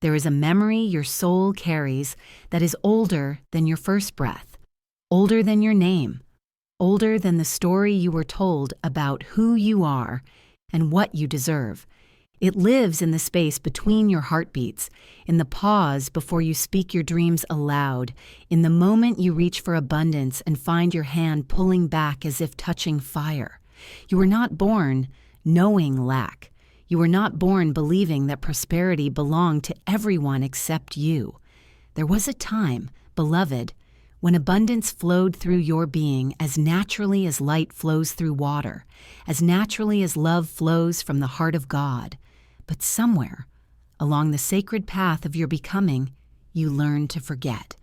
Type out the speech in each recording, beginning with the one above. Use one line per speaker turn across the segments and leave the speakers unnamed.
There is a memory your soul carries that is older than your first breath, older than your name, older than the story you were told about who you are and what you deserve. It lives in the space between your heartbeats, in the pause before you speak your dreams aloud, in the moment you reach for abundance and find your hand pulling back as if touching fire. You were not born knowing lack. You were not born believing that prosperity belonged to everyone except you. There was a time, beloved, when abundance flowed through your being as naturally as light flows through water, as naturally as love flows from the heart of God. But somewhere, along the sacred path of your becoming, you learned to forget.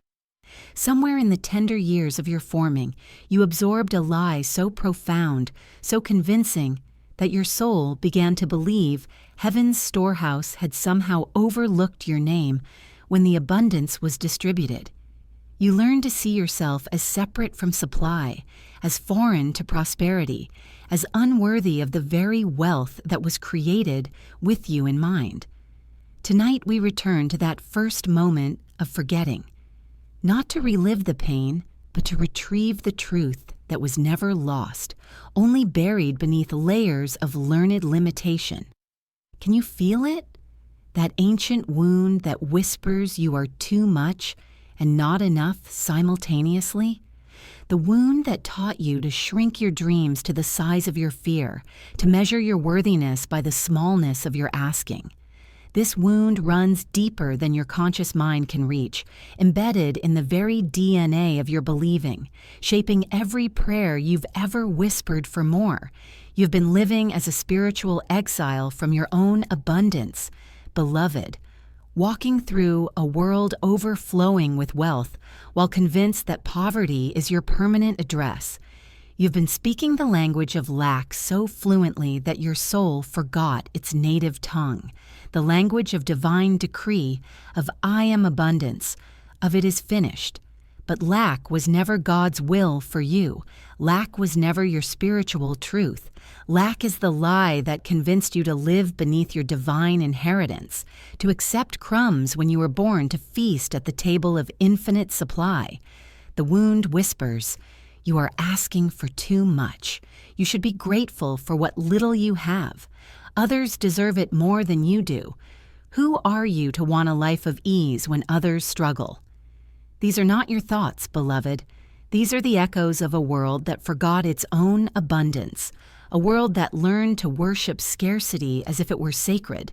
Somewhere in the tender years of your forming, you absorbed a lie so profound, so convincing, that your soul began to believe heaven's storehouse had somehow overlooked your name when the abundance was distributed. You learned to see yourself as separate from supply, as foreign to prosperity, as unworthy of the very wealth that was created with you in mind. Tonight we return to that first moment of forgetting, not to relive the pain, but to retrieve the truth that was never lost, only buried beneath layers of learned limitation. Can you feel it? That ancient wound that whispers you are too much and not enough simultaneously? The wound that taught you to shrink your dreams to the size of your fear, to measure your worthiness by the smallness of your asking. This wound runs deeper than your conscious mind can reach, embedded in the very DNA of your believing, shaping every prayer you've ever whispered for more. You've been living as a spiritual exile from your own abundance. Beloved, walking through a world overflowing with wealth while convinced that poverty is your permanent address. You've been speaking the language of lack so fluently that your soul forgot its native tongue, the language of divine decree, of I am abundance, of it is finished. But lack was never God's will for you. Lack was never your spiritual truth. Lack is the lie that convinced you to live beneath your divine inheritance, to accept crumbs when you were born, to feast at the table of infinite supply. The wound whispers, you are asking for too much. You should be grateful for what little you have. Others deserve it more than you do. Who are you to want a life of ease when others struggle? These are not your thoughts, beloved. These are the echoes of a world that forgot its own abundance, a world that learned to worship scarcity as if it were sacred.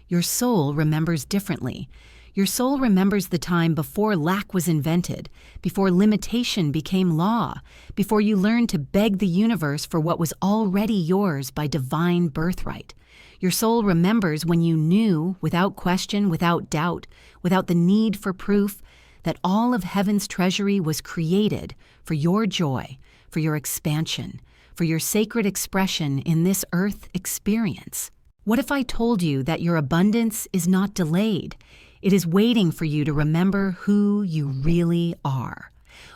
Your soul remembers differently. Your soul remembers the time before lack was invented, before limitation became law, before you learned to beg the universe for what was already yours by divine birthright. Your soul remembers when you knew, without question, without doubt, without the need for proof, that all of heaven's treasury was created for your joy, for your expansion, for your sacred expression in this earth experience. What if I told you that your abundance is not delayed? It is waiting for you to remember who you really are.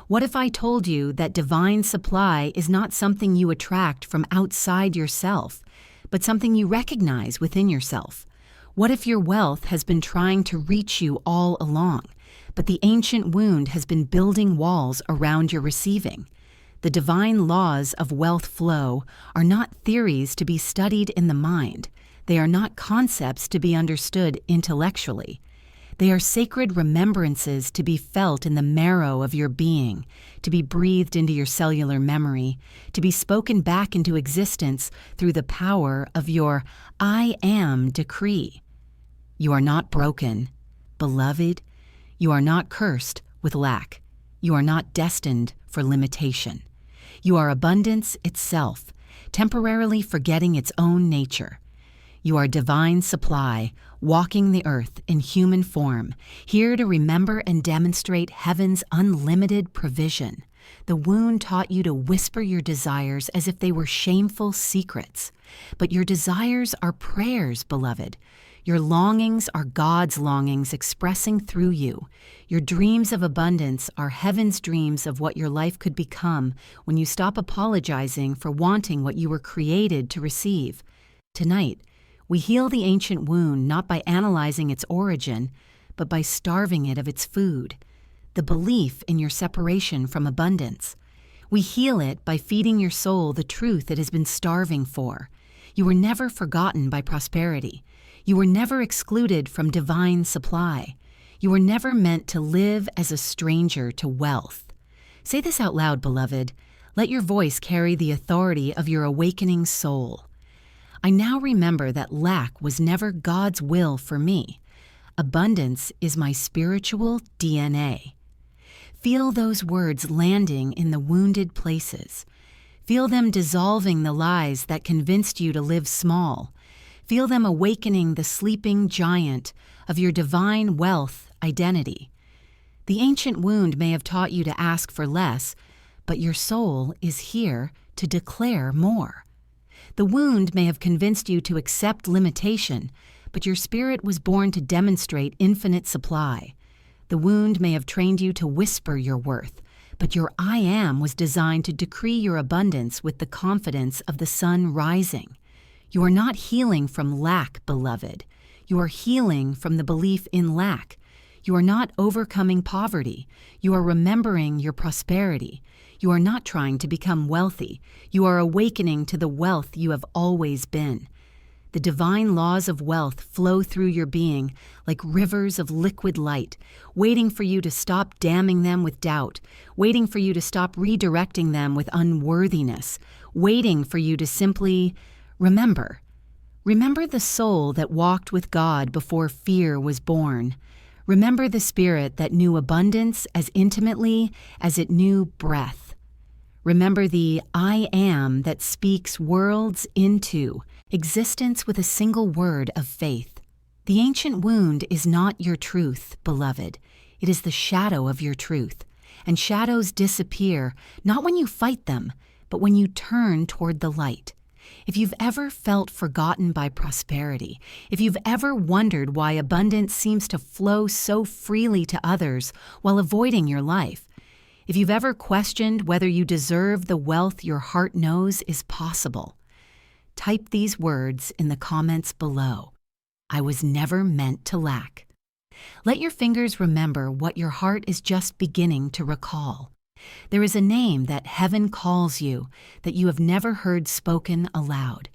What if I told you that divine supply is not something you attract from outside yourself, but something you recognize within yourself? What if your wealth has been trying to reach you all along, but the ancient wound has been building walls around your receiving? The divine laws of wealth flow are not theories to be studied in the mind. They are not concepts to be understood intellectually. They are sacred remembrances to be felt in the marrow of your being, to be breathed into your cellular memory, to be spoken back into existence through the power of your I am decree. You are not broken, beloved. You are not cursed with lack. You are not destined for limitation. You are abundance itself, temporarily forgetting its own nature. You are divine supply, walking the earth in human form, here to remember and demonstrate heaven's unlimited provision. The wound taught you to whisper your desires as if they were shameful secrets. But your desires are prayers, beloved. Your longings are God's longings expressing through you. Your dreams of abundance are heaven's dreams of what your life could become when you stop apologizing for wanting what you were created to receive. Tonight, we heal the ancient wound not by analyzing its origin, but by starving it of its food, the belief in your separation from abundance. We heal it by feeding your soul the truth it has been starving for. You were never forgotten by prosperity. You were never excluded from divine supply. You were never meant to live as a stranger to wealth. Say this out loud, beloved. Let your voice carry the authority of your awakening soul. I now remember that lack was never God's will for me. Abundance is my spiritual DNA. Feel those words landing in the wounded places. Feel them dissolving the lies that convinced you to live small. Feel them awakening the sleeping giant of your divine wealth identity. The ancient wound may have taught you to ask for less, but your soul is here to declare more. The wound may have convinced you to accept limitation, but your spirit was born to demonstrate infinite supply. The wound may have trained you to whisper your worth, but your I Am was designed to decree your abundance with the confidence of the sun rising. You are not healing from lack, beloved. You are healing from the belief in lack. You are not overcoming poverty. You are remembering your prosperity. You are not trying to become wealthy. You are awakening to the wealth you have always been. The divine laws of wealth flow through your being like rivers of liquid light, waiting for you to stop damming them with doubt, waiting for you to stop redirecting them with unworthiness, waiting for you to simply remember. Remember the soul that walked with God before fear was born. Remember the spirit that knew abundance as intimately as it knew breath. Remember the I Am that speaks worlds into existence with a single word of faith. The ancient wound is not your truth, beloved. It is the shadow of your truth. And shadows disappear, not when you fight them, but when you turn toward the light. If you've ever felt forgotten by prosperity, if you've ever wondered why abundance seems to flow so freely to others while avoiding your life, if you've ever questioned whether you deserve the wealth your heart knows is possible, type these words in the comments below. I was never meant to lack. Let your fingers remember what your heart is just beginning to recall. There is a name that heaven calls you that you have never heard spoken aloud.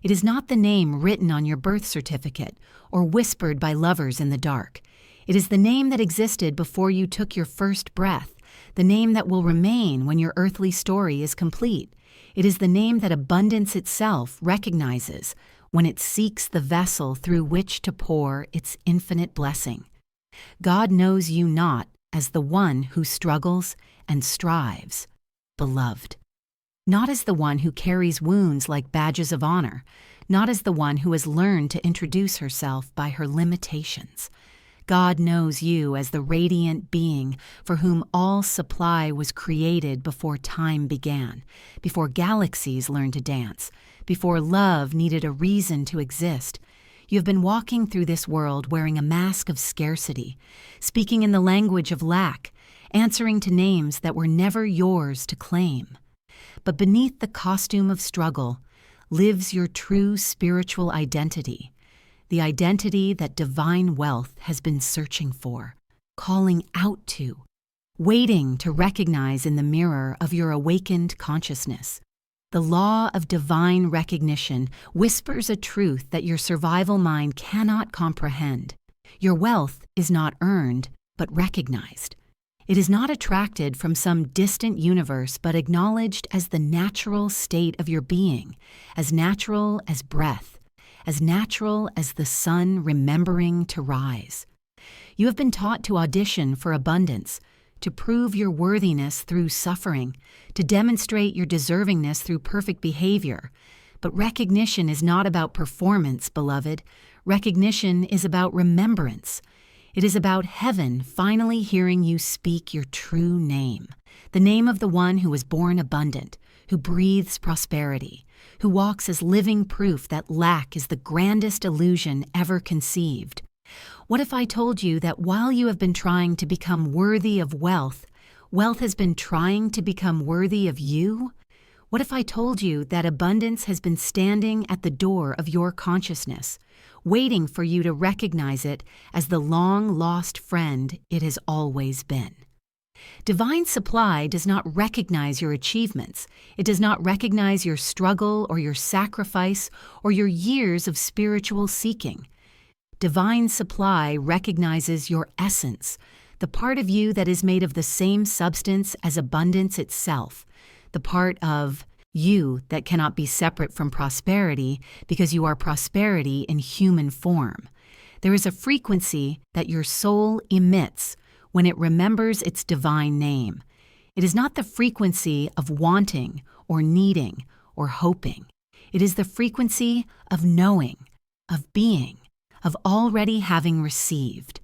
It is not the name written on your birth certificate or whispered by lovers in the dark. It is the name that existed before you took your first breath, the name that will remain when your earthly story is complete. It is the name that abundance itself recognizes when it seeks the vessel through which to pour its infinite blessing. God knows you not as the one who struggles and strives, beloved. Not as the one who carries wounds like badges of honor, not as the one who has learned to introduce herself by her limitations. God knows you as the radiant being for whom all supply was created before time began, before galaxies learned to dance, before love needed a reason to exist. You have been walking through this world wearing a mask of scarcity, speaking in the language of lack, answering to names that were never yours to claim. But beneath the costume of struggle lives your true spiritual identity, the identity that divine wealth has been searching for, calling out to, waiting to recognize in the mirror of your awakened consciousness. The law of divine recognition whispers a truth that your survival mind cannot comprehend. Your wealth is not earned, but recognized. It is not attracted from some distant universe, but acknowledged as the natural state of your being, as natural as breath, as natural as the sun remembering to rise. You have been taught to audition for abundance, to prove your worthiness through suffering, to demonstrate your deservingness through perfect behavior. But recognition is not about performance, beloved. Recognition is about remembrance. It is about heaven finally hearing you speak your true name, the name of the one who was born abundant, who breathes prosperity, who walks as living proof that lack is the grandest illusion ever conceived. What if I told you that while you have been trying to become worthy of wealth, wealth has been trying to become worthy of you? What if I told you that abundance has been standing at the door of your consciousness, waiting for you to recognize it as the long-lost friend it has always been? Divine supply does not recognize your achievements. It does not recognize your struggle or your sacrifice or your years of spiritual seeking. Divine supply recognizes your essence, the part of you that is made of the same substance as abundance itself, the part of you that cannot be separate from prosperity because you are prosperity in human form. There is a frequency that your soul emits when it remembers its divine name. It is not the frequency of wanting or needing or hoping. It is the frequency of knowing, of being, of already having received.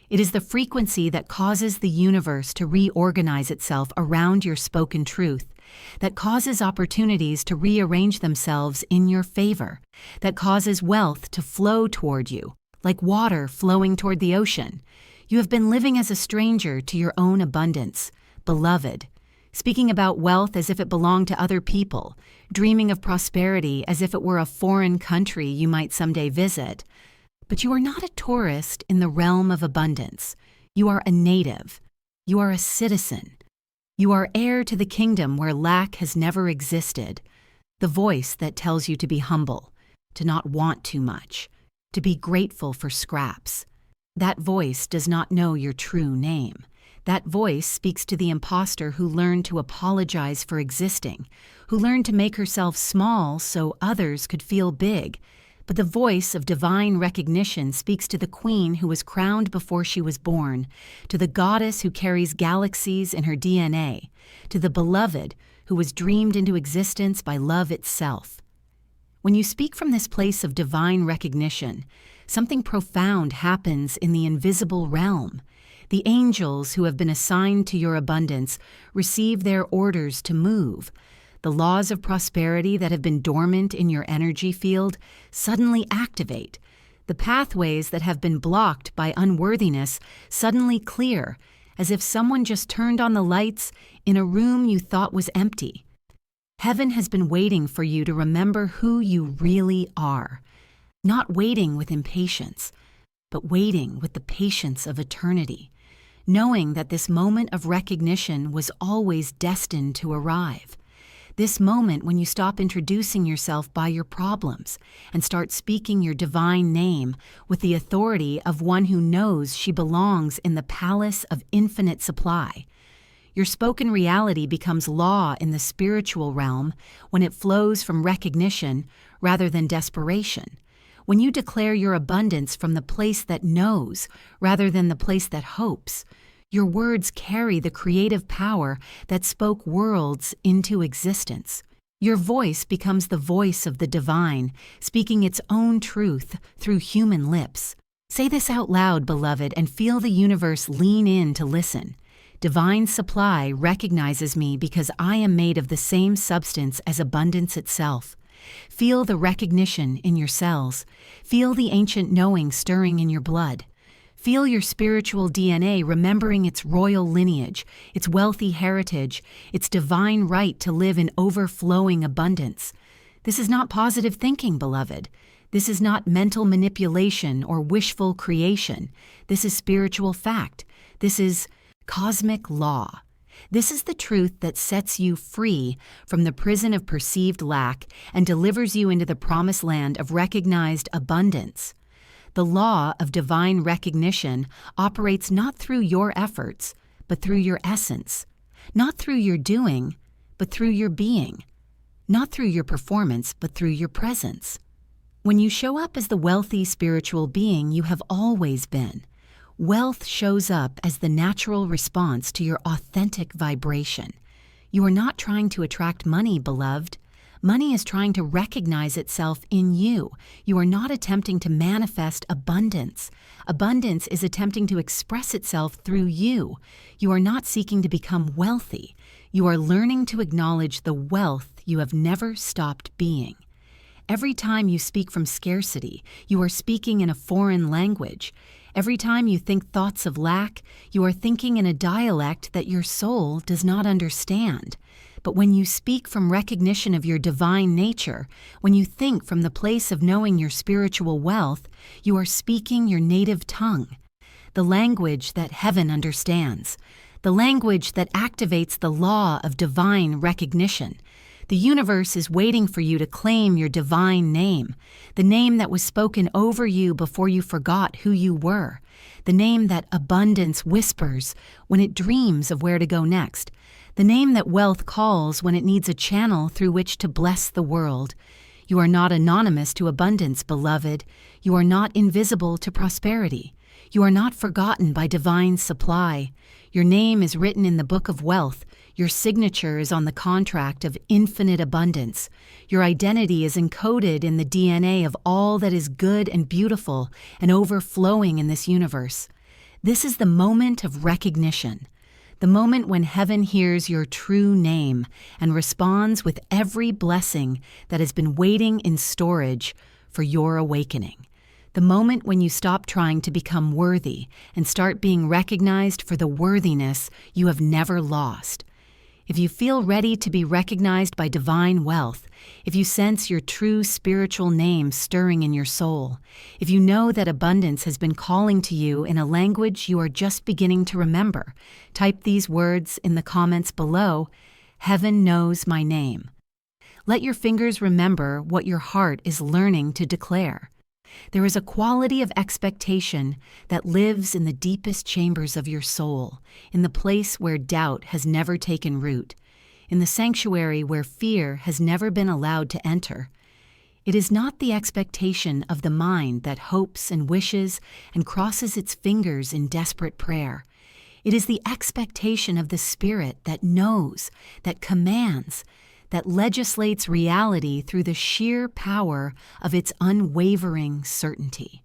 It is the frequency that causes the universe to reorganize itself around your spoken truth, that causes opportunities to rearrange themselves in your favor, that causes wealth to flow toward you, like water flowing toward the ocean. You have been living as a stranger to your own abundance, beloved, speaking about wealth as if it belonged to other people, dreaming of prosperity as if it were a foreign country you might someday visit. But you are not a tourist in the realm of abundance. You are a native. You are a citizen. You are heir to the kingdom where lack has never existed. The voice that tells you to be humble, to not want too much, to be grateful for scraps. That voice does not know your true name. That voice speaks to the imposter who learned to apologize for existing, who learned to make herself small so others could feel big. But the voice of divine recognition speaks to the queen who was crowned before she was born, to the goddess who carries galaxies in her DNA, to the beloved who was dreamed into existence by love itself. When you speak from this place of divine recognition, something profound happens in the invisible realm. The angels who have been assigned to your abundance receive their orders to move. The laws of prosperity that have been dormant in your energy field suddenly activate. The pathways that have been blocked by unworthiness suddenly clear, as if someone just turned on the lights in a room you thought was empty. Heaven has been waiting for you to remember who you really are, not waiting with impatience, but waiting with the patience of eternity, knowing that this moment of recognition was always destined to arrive. This moment when you stop introducing yourself by your problems and start speaking your divine name with the authority of one who knows she belongs in the palace of infinite supply. Your spoken reality becomes law in the spiritual realm when it flows from recognition rather than desperation. When you declare your abundance from the place that knows rather than the place that hopes, your words carry the creative power that spoke worlds into existence. Your voice becomes the voice of the divine, speaking its own truth through human lips. Say this out loud, beloved, and feel the universe lean in to listen. Divine supply recognizes me because I am made of the same substance as abundance itself. Feel the recognition in your cells. Feel the ancient knowing stirring in your blood. Feel your spiritual DNA remembering its royal lineage, its wealthy heritage, its divine right to live in overflowing abundance. This is not positive thinking, beloved. This is not mental manipulation or wishful creation. This is spiritual fact. This is cosmic law. This is the truth that sets you free from the prison of perceived lack and delivers you into the promised land of recognized abundance. The law of divine recognition operates not through your efforts, but through your essence, not through your doing, but through your being, not through your performance, but through your presence. When you show up as the wealthy spiritual being you have always been, wealth shows up as the natural response to your authentic vibration. You are not trying to attract money, beloved. Money is trying to recognize itself in you. You are not attempting to manifest abundance. Abundance is attempting to express itself through you. You are not seeking to become wealthy. You are learning to acknowledge the wealth you have never stopped being. Every time you speak from scarcity, you are speaking in a foreign language. Every time you think thoughts of lack, you are thinking in a dialect that your soul does not understand. But when you speak from recognition of your divine nature, when you think from the place of knowing your spiritual wealth, you are speaking your native tongue, the language that heaven understands, the language that activates the law of divine recognition. The universe is waiting for you to claim your divine name, the name that was spoken over you before you forgot who you were, the name that abundance whispers when it dreams of where to go next, the name that wealth calls when it needs a channel through which to bless the world. You are not anonymous to abundance, beloved. You are not invisible to prosperity. You are not forgotten by divine supply. Your name is written in the book of wealth. Your signature is on the contract of infinite abundance. Your identity is encoded in the DNA of all that is good and beautiful and overflowing in this universe. This is the moment of recognition, the moment when heaven hears your true name and responds with every blessing that has been waiting in storage for your awakening. The moment when you stop trying to become worthy and start being recognized for the worthiness you have never lost. If you feel ready to be recognized by divine wealth, if you sense your true spiritual name stirring in your soul, if you know that abundance has been calling to you in a language you are just beginning to remember, type these words in the comments below. Heaven knows my name. Let your fingers remember what your heart is learning to declare. There is a quality of expectation that lives in the deepest chambers of your soul, in the place where doubt has never taken root, in the sanctuary where fear has never been allowed to enter. It is not the expectation of the mind that hopes and wishes and crosses its fingers in desperate prayer. It is the expectation of the spirit that knows, that commands, that legislates reality through the sheer power of its unwavering certainty.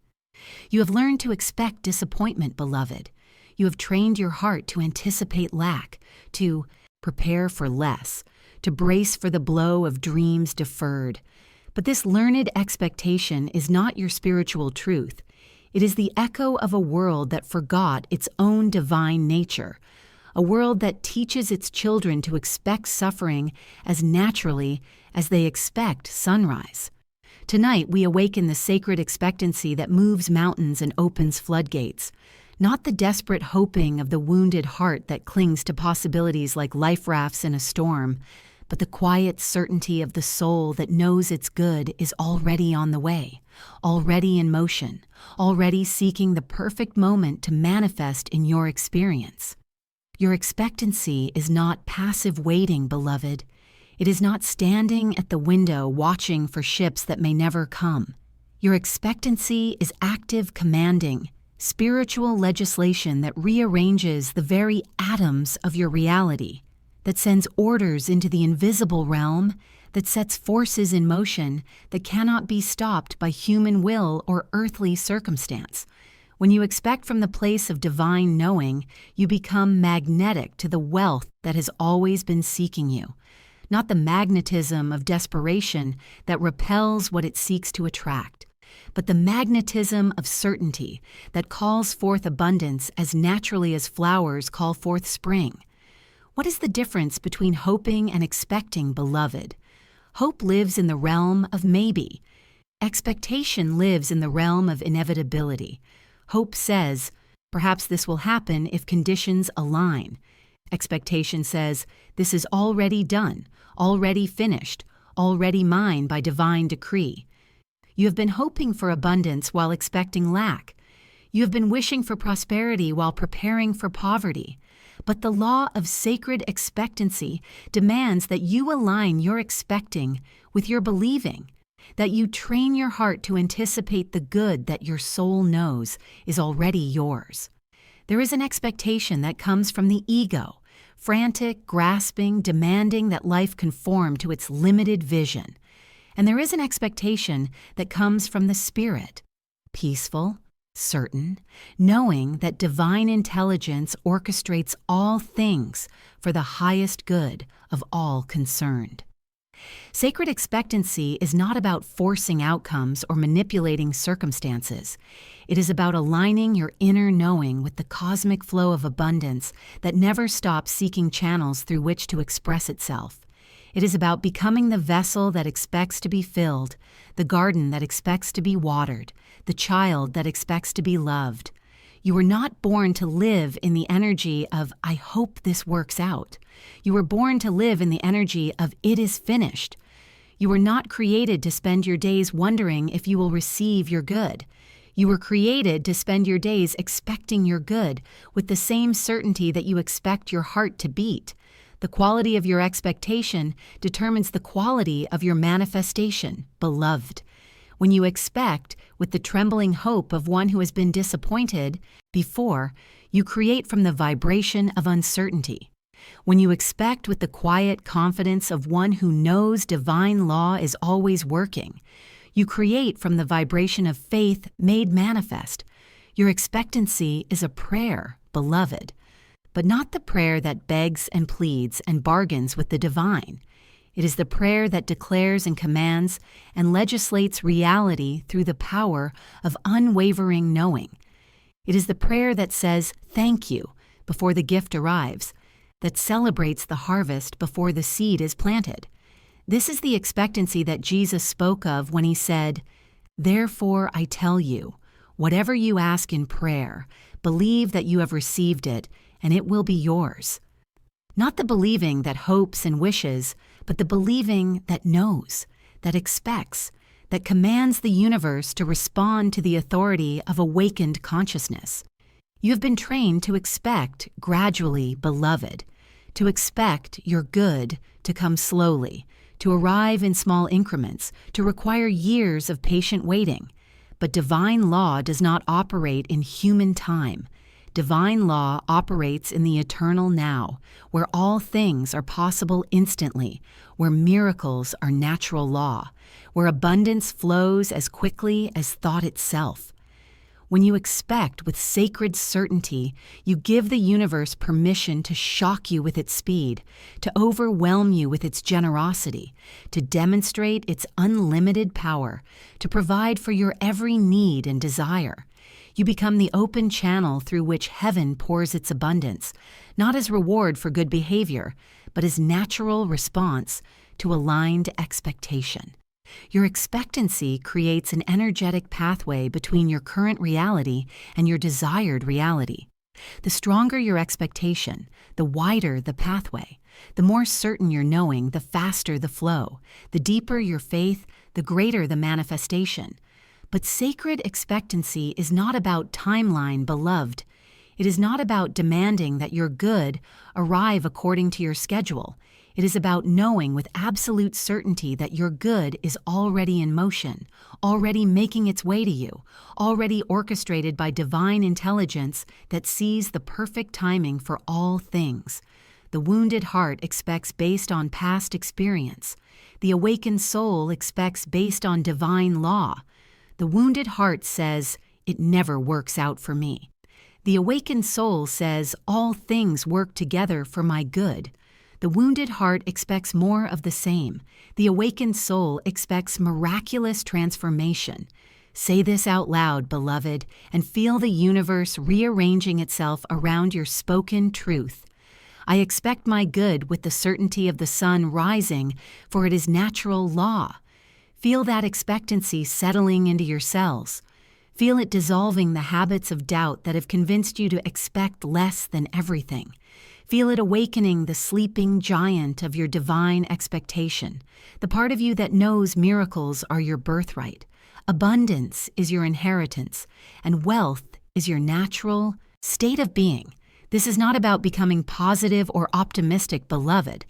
You have learned to expect disappointment, beloved. You have trained your heart to anticipate lack, to prepare for less, to brace for the blow of dreams deferred. But this learned expectation is not your spiritual truth. It is the echo of a world that forgot its own divine nature, a world that teaches its children to expect suffering as naturally as they expect sunrise. Tonight, we awaken the sacred expectancy that moves mountains and opens floodgates, not the desperate hoping of the wounded heart that clings to possibilities like life rafts in a storm, but the quiet certainty of the soul that knows its good is already on the way, already in motion, already seeking the perfect moment to manifest in your experience. Your expectancy is not passive waiting, beloved. It is not standing at the window watching for ships that may never come. Your expectancy is active commanding, spiritual legislation that rearranges the very atoms of your reality, that sends orders into the invisible realm, that sets forces in motion that cannot be stopped by human will or earthly circumstance. When you expect from the place of divine knowing, you become magnetic to the wealth that has always been seeking you, not the magnetism of desperation that repels what it seeks to attract, but the magnetism of certainty that calls forth abundance as naturally as flowers call forth spring. What is the difference between hoping and expecting, beloved? Hope lives in the realm of maybe. Expectation lives in the realm of inevitability. Hope says, perhaps this will happen if conditions align. Expectation says, this is already done, already finished, already mine by divine decree. You have been hoping for abundance while expecting lack. You have been wishing for prosperity while preparing for poverty. But the law of sacred expectancy demands that you align your expecting with your believing, that you train your heart to anticipate the good that your soul knows is already yours. There is an expectation that comes from the ego, frantic, grasping, demanding that life conform to its limited vision. And there is an expectation that comes from the spirit, peaceful, certain, knowing that divine intelligence orchestrates all things for the highest good of all concerned. Sacred expectancy is not about forcing outcomes or manipulating circumstances. It is about aligning your inner knowing with the cosmic flow of abundance that never stops seeking channels through which to express itself. It is about becoming the vessel that expects to be filled, the garden that expects to be watered, the child that expects to be loved. You were not born to live in the energy of, I hope this works out. You were born to live in the energy of, it is finished. You were not created to spend your days wondering if you will receive your good. You were created to spend your days expecting your good with the same certainty that you expect your heart to beat. The quality of your expectation determines the quality of your manifestation, beloved. When you expect with the trembling hope of one who has been disappointed before, you create from the vibration of uncertainty. When you expect with the quiet confidence of one who knows divine law is always working, you create from the vibration of faith made manifest. Your expectancy is a prayer, beloved, but not the prayer that begs and pleads and bargains with the divine. It is the prayer that declares and commands and legislates reality through the power of unwavering knowing. It is the prayer that says thank you before the gift arrives, that celebrates the harvest before the seed is planted. This is the expectancy that Jesus spoke of when he said, "Therefore I tell you, whatever you ask in prayer, believe that you have received it, and it will be yours." Not the believing that hopes and wishes, but the believing that knows, that expects, that commands the universe to respond to the authority of awakened consciousness. You have been trained to expect gradually, beloved, to expect your good to come slowly, to arrive in small increments, to require years of patient waiting. But divine law does not operate in human time. Divine law operates in the eternal now, where all things are possible instantly, where miracles are natural law, where abundance flows as quickly as thought itself. When you expect with sacred certainty, you give the universe permission to shock you with its speed, to overwhelm you with its generosity, to demonstrate its unlimited power, to provide for your every need and desire. You become the open channel through which heaven pours its abundance, not as reward for good behavior, but as natural response to aligned expectation. Your expectancy creates an energetic pathway between your current reality and your desired reality. The stronger your expectation, the wider the pathway. The more certain your knowing, the faster the flow. The deeper your faith, the greater the manifestation. But sacred expectancy is not about timeline, beloved. It is not about demanding that your good arrive according to your schedule. It is about knowing with absolute certainty that your good is already in motion, already making its way to you, already orchestrated by divine intelligence that sees the perfect timing for all things. The wounded heart expects based on past experience. The awakened soul expects based on divine law. The wounded heart says, "It never works out for me." The awakened soul says, "All things work together for my good." The wounded heart expects more of the same. The awakened soul expects miraculous transformation. Say this out loud, beloved, and feel the universe rearranging itself around your spoken truth. I expect my good with the certainty of the sun rising, for it is natural law. Feel that expectancy settling into your cells. Feel it dissolving the habits of doubt that have convinced you to expect less than everything. Feel it awakening the sleeping giant of your divine expectation, the part of you that knows miracles are your birthright. Abundance is your inheritance, and wealth is your natural state of being. This is not about becoming positive or optimistic, beloved.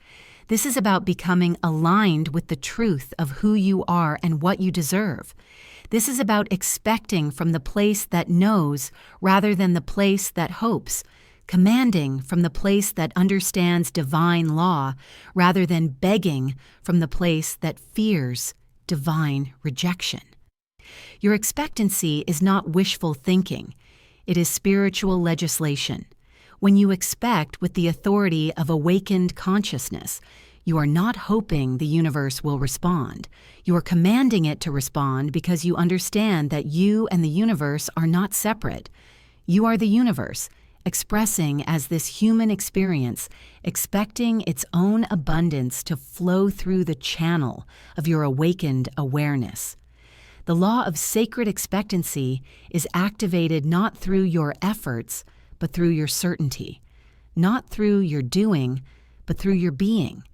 This is about becoming aligned with the truth of who you are and what you deserve. This is about expecting from the place that knows rather than the place that hopes, commanding from the place that understands divine law rather than begging from the place that fears divine rejection. Your expectancy is not wishful thinking. It is spiritual legislation. When you expect with the authority of awakened consciousness, you are not hoping the universe will respond. You are commanding it to respond because you understand that you and the universe are not separate. You are the universe, expressing as this human experience, expecting its own abundance to flow through the channel of your awakened awareness. The law of sacred expectancy is activated not through your efforts, but through your certainty, not through your doing, but through your being,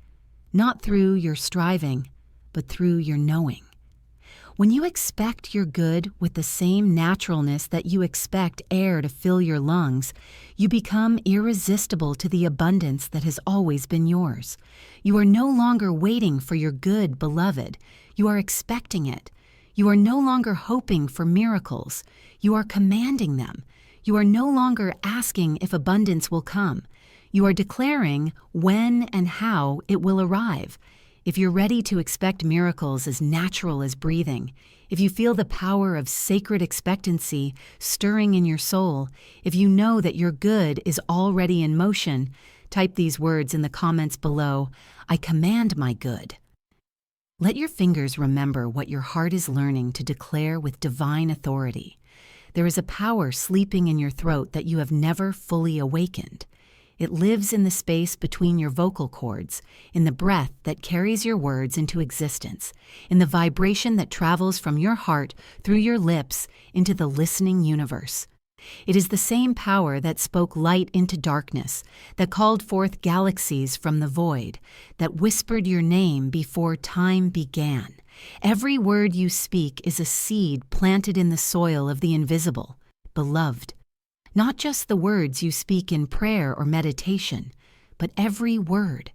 not through your striving, but through your knowing. When you expect your good with the same naturalness that you expect air to fill your lungs, you become irresistible to the abundance that has always been yours. You are no longer waiting for your good, beloved. You are expecting it. You are no longer hoping for miracles. You are commanding them. You are no longer asking if abundance will come. You are declaring when and how it will arrive. If you're ready to expect miracles as natural as breathing, if you feel the power of sacred expectancy stirring in your soul, if you know that your good is already in motion, type these words in the comments below. I command my good. Let your fingers remember what your heart is learning to declare with divine authority. There is a power sleeping in your throat that you have never fully awakened. It lives in the space between your vocal cords, in the breath that carries your words into existence, in the vibration that travels from your heart through your lips into the listening universe. It is the same power that spoke light into darkness, that called forth galaxies from the void, that whispered your name before time began. Every word you speak is a seed planted in the soil of the invisible, beloved. Not just the words you speak in prayer or meditation, but every word,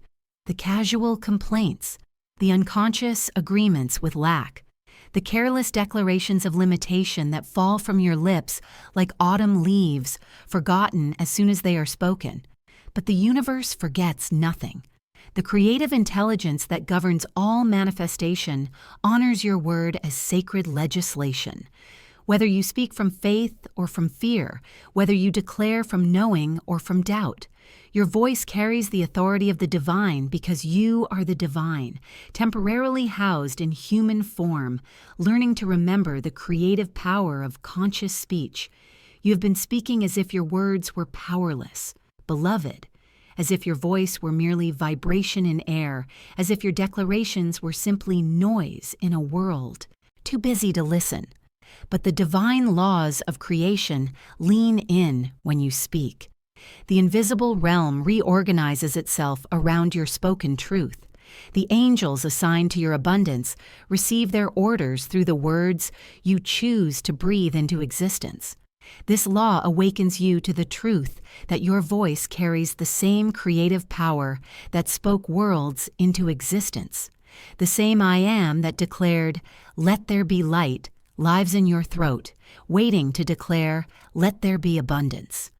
the casual complaints, the unconscious agreements with lack, the careless declarations of limitation that fall from your lips like autumn leaves, forgotten as soon as they are spoken. But the universe forgets nothing. The creative intelligence that governs all manifestation honors your word as sacred legislation. Whether you speak from faith or from fear, whether you declare from knowing or from doubt, your voice carries the authority of the divine because you are the divine, temporarily housed in human form, learning to remember the creative power of conscious speech. You have been speaking as if your words were powerless, beloved, as if your voice were merely vibration in air, as if your declarations were simply noise in a world too busy to listen. But the divine laws of creation lean in when you speak. The invisible realm reorganizes itself around your spoken truth. The angels assigned to your abundance receive their orders through the words you choose to breathe into existence. This law awakens you to the truth that your voice carries the same creative power that spoke worlds into existence. The same I am that declared, "Let there be light," lives in your throat, waiting to declare, "Let there be abundance."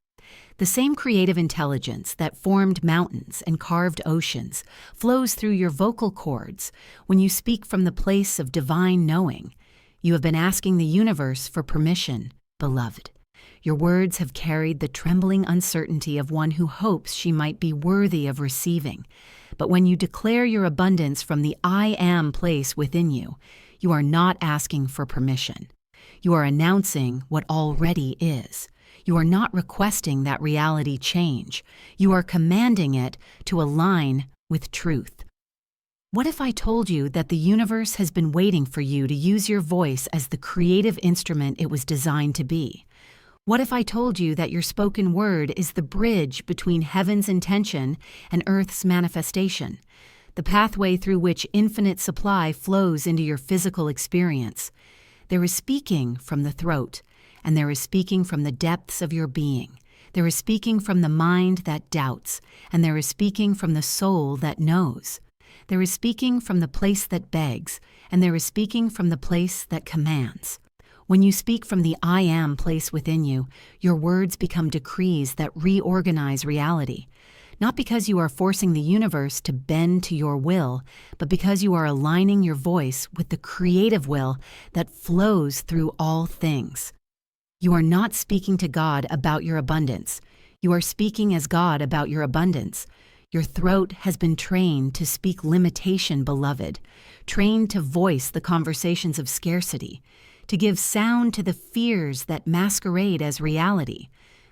The same creative intelligence that formed mountains and carved oceans flows through your vocal cords when you speak from the place of divine knowing. You have been asking the universe for permission, beloved. Your words have carried the trembling uncertainty of one who hopes she might be worthy of receiving. But when you declare your abundance from the I am place within you, you are not asking for permission. You are announcing what already is. You are not requesting that reality change. You are commanding it to align with truth. What if I told you that the universe has been waiting for you to use your voice as the creative instrument it was designed to be? What if I told you that your spoken word is the bridge between heaven's intention and earth's manifestation? The pathway through which infinite supply flows into your physical experience. There is speaking from the throat, and there is speaking from the depths of your being. There is speaking from the mind that doubts, and there is speaking from the soul that knows. There is speaking from the place that begs, and there is speaking from the place that commands. When you speak from the I am place within you, your words become decrees that reorganize reality. Not because you are forcing the universe to bend to your will, but because you are aligning your voice with the creative will that flows through all things. You are not speaking to God about your abundance. You are speaking as God about your abundance. Your throat has been trained to speak limitation, beloved, trained to voice the conversations of scarcity, to give sound to the fears that masquerade as reality.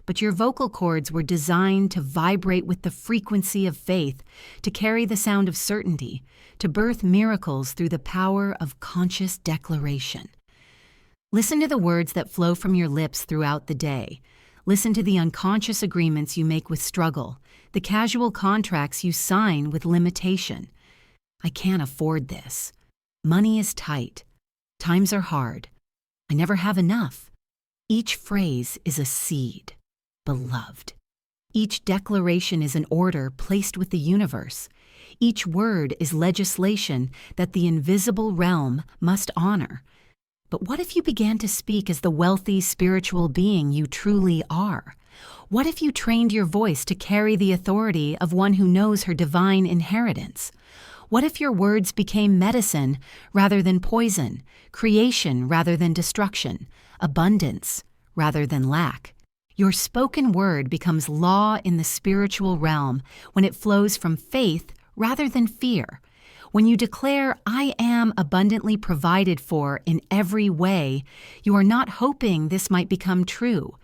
but your vocal cords were designed to vibrate with the frequency of faith, to carry the sound of certainty, to birth miracles through the power of conscious declaration. Listen to the words that flow from your lips throughout the day. Listen to the unconscious agreements you make with struggle, the casual contracts you sign with limitation. I can't afford this. Money is tight. Times are hard. I never have enough. Each phrase is a seed, beloved. Each declaration is an order placed with the universe. Each word is legislation that the invisible realm must honor. But what if you began to speak as the wealthy spiritual being you truly are? What if you trained your voice to carry the authority of one who knows her divine inheritance? What if your words became medicine rather than poison, creation rather than destruction, abundance rather than lack? Your spoken word becomes law in the spiritual realm when it flows from faith rather than fear. When you declare, "I am abundantly provided for in every way," you are not hoping this might become true.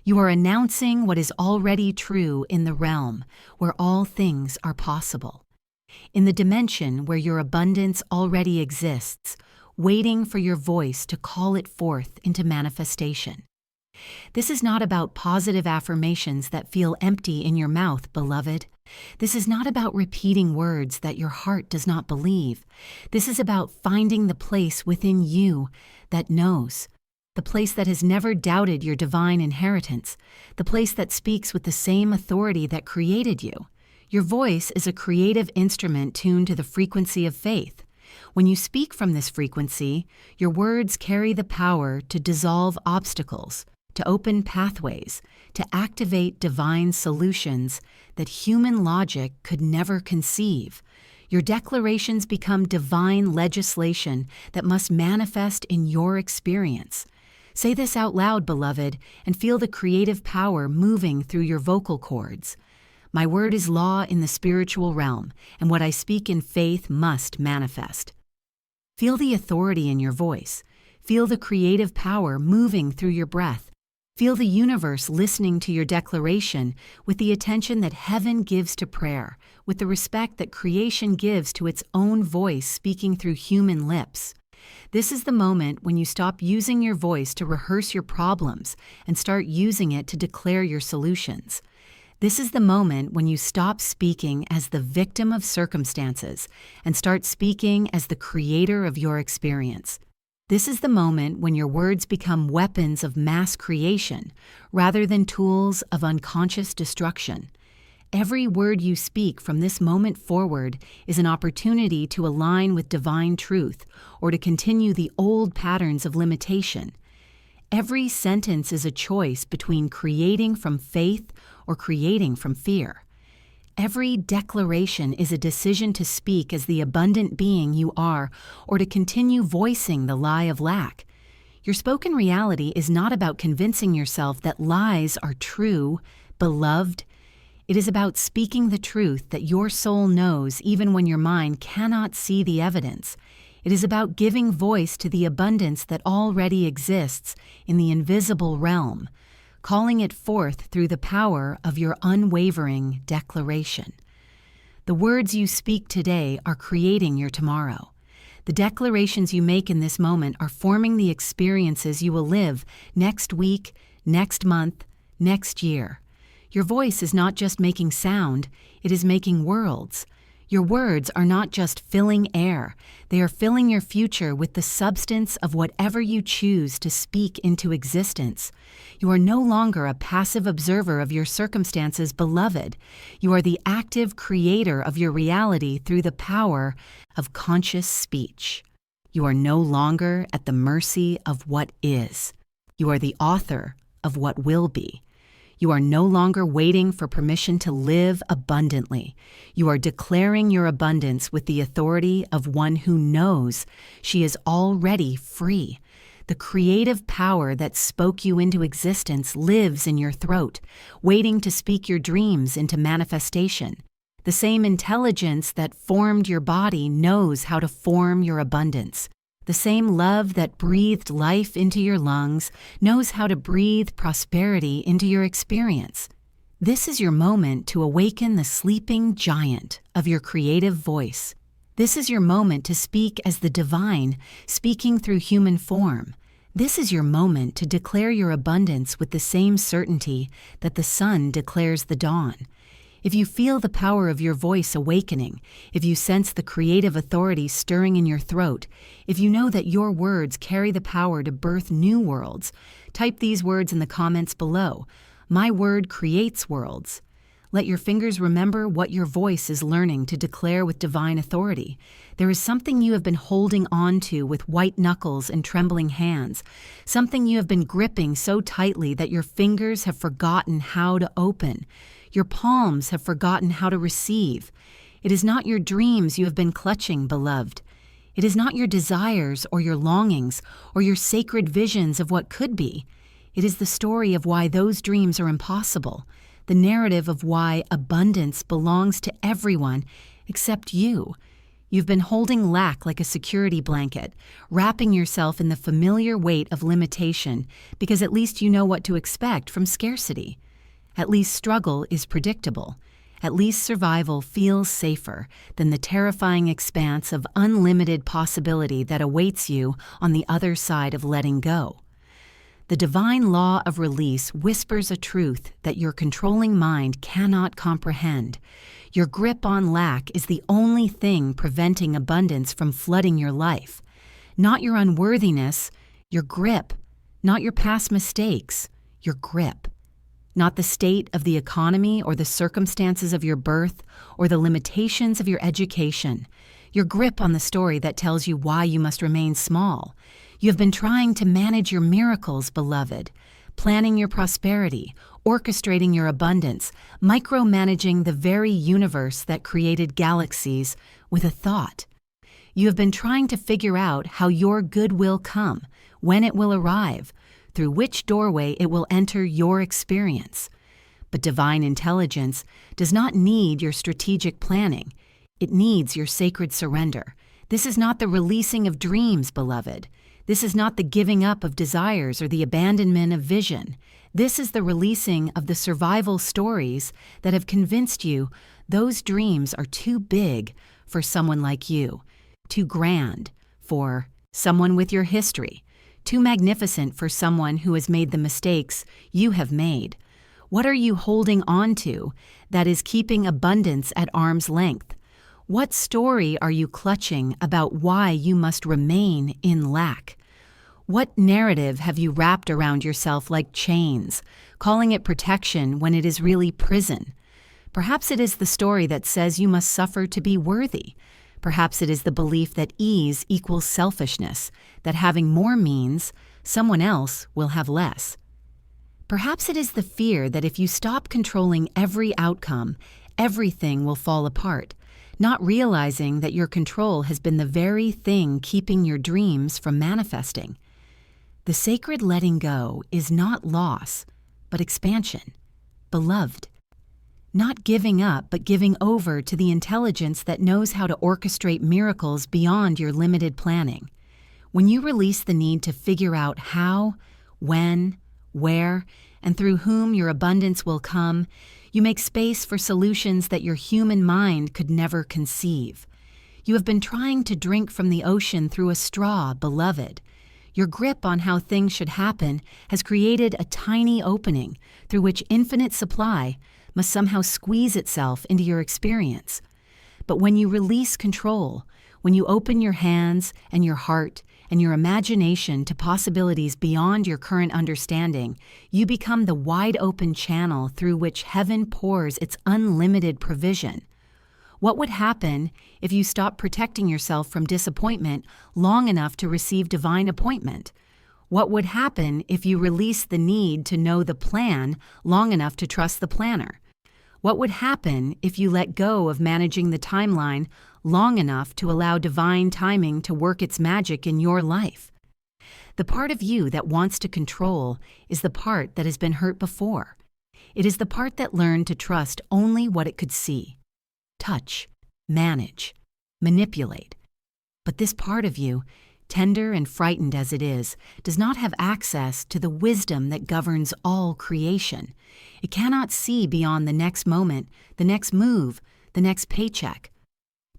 You are announcing what is already true in the realm where all things are possible. In the dimension where your abundance already exists, waiting for your voice to call it forth into manifestation. This is not about positive affirmations that feel empty in your mouth, beloved. This is not about repeating words that your heart does not believe. This is about finding the place within you that knows, the place that has never doubted your divine inheritance, the place that speaks with the same authority that created you. Your voice is a creative instrument tuned to the frequency of faith. When you speak from this frequency, your words carry the power to dissolve obstacles, to open pathways, to activate divine solutions that human logic could never conceive. Your declarations become divine legislation that must manifest in your experience. Say this out loud, beloved, and feel the creative power moving through your vocal cords. My word is law in the spiritual realm, and what I speak in faith must manifest. Feel the authority in your voice. Feel the creative power moving through your breath. Feel the universe listening to your declaration with the attention that heaven gives to prayer, with the respect that creation gives to its own voice speaking through human lips. This is the moment when you stop using your voice to rehearse your problems and start using it to declare your solutions. This is the moment when you stop speaking as the victim of circumstances and start speaking as the creator of your experience. This is the moment when your words become weapons of mass creation rather than tools of unconscious destruction. Every word you speak from this moment forward is an opportunity to align with divine truth or to continue the old patterns of limitation. Every sentence is a choice between creating from faith or creating from fear. Every declaration is a decision to speak as the abundant being you are or to continue voicing the lie of lack. Your spoken reality is not about convincing yourself that lies are true, beloved. It is about speaking the truth that your soul knows even when your mind cannot see the evidence. It is about giving voice to the abundance that already exists in the invisible realm, calling it forth through the power of your unwavering declaration. The words you speak today are creating your tomorrow. The declarations you make in this moment are forming the experiences you will live next week, next month, next year. Your voice is not just making sound, it is making worlds. Your words are not just filling air, they are filling your future with the substance of whatever you choose to speak into existence. You are no longer a passive observer of your circumstances, beloved. You are the active creator of your reality through the power of conscious speech. You are no longer at the mercy of what is. You are the author of what will be. You are no longer waiting for permission to live abundantly. You are declaring your abundance with the authority of one who knows she is already free. The creative power that spoke you into existence lives in your throat, waiting to speak your dreams into manifestation. The same intelligence that formed your body knows how to form your abundance. The same love that breathed life into your lungs knows how to breathe prosperity into your experience. This is your moment to awaken the sleeping giant of your creative voice. This is your moment to speak as the divine, speaking through human form. This is your moment to declare your abundance with the same certainty that the sun declares the dawn. If you feel the power of your voice awakening, if you sense the creative authority stirring in your throat, if you know that your words carry the power to birth new worlds, type these words in the comments below. My word creates worlds. Let your fingers remember what your voice is learning to declare with divine authority. There is something you have been holding on to with white knuckles and trembling hands, something you have been gripping so tightly that your fingers have forgotten how to open. Your palms have forgotten how to receive. It is not your dreams you have been clutching, beloved. It is not your desires or your longings or your sacred visions of what could be. It is the story of why those dreams are impossible, the narrative of why abundance belongs to everyone except you. You've been holding lack like a security blanket, wrapping yourself in the familiar weight of limitation because at least you know what to expect from scarcity. At least struggle is predictable. At least survival feels safer than the terrifying expanse of unlimited possibility that awaits you on the other side of letting go. The divine law of release whispers a truth that your controlling mind cannot comprehend. Your grip on lack is the only thing preventing abundance from flooding your life. Not your unworthiness, your grip. Not your past mistakes, your grip. Not the state of the economy or the circumstances of your birth or the limitations of your education. Your grip on the story that tells you why you must remain small. You have been trying to manage your miracles, beloved, planning your prosperity, orchestrating your abundance, micromanaging the very universe that created galaxies with a thought. You have been trying to figure out how your good will come, when it will arrive, through which doorway it will enter your experience. But divine intelligence does not need your strategic planning. It needs your sacred surrender. This is not the releasing of dreams, beloved. This is not the giving up of desires or the abandonment of vision. This is the releasing of the survival stories that have convinced you those dreams are too big for someone like you, too grand for someone with your history, too magnificent for someone who has made the mistakes you have made. What are you holding on to that is keeping abundance at arm's length? What story are you clutching about why you must remain in lack? What narrative have you wrapped around yourself like chains, calling it protection when it is really prison? Perhaps it is the story that says you must suffer to be worthy. Perhaps it is the belief that ease equals selfishness, that having more means someone else will have less. Perhaps it is the fear that if you stop controlling every outcome, everything will fall apart, not realizing that your control has been the very thing keeping your dreams from manifesting. The sacred letting go is not loss, but expansion. Beloved, not giving up, but giving over to the intelligence that knows how to orchestrate miracles beyond your limited planning. When you release the need to figure out how, when, where, and through whom your abundance will come, you make space for solutions that your human mind could never conceive. You have been trying to drink from the ocean through a straw, beloved. Your grip on how things should happen has created a tiny opening through which infinite supply must somehow squeeze itself into your experience. But when you release control, when you open your hands and your heart and your imagination to possibilities beyond your current understanding, you become the wide-open channel through which heaven pours its unlimited provision. What would happen if you stopped protecting yourself from disappointment long enough to receive divine appointment? What would happen if you released the need to know the plan long enough to trust the planner? What would happen if you let go of managing the timeline long enough to allow divine timing to work its magic in your life? The part of you that wants to control is the part that has been hurt before. It is the part that learned to trust only what it could see, touch, manage, manipulate. But this part of you tender and frightened as it is, does not have access to the wisdom that governs all creation. It cannot see beyond the next moment, the next move, the next paycheck.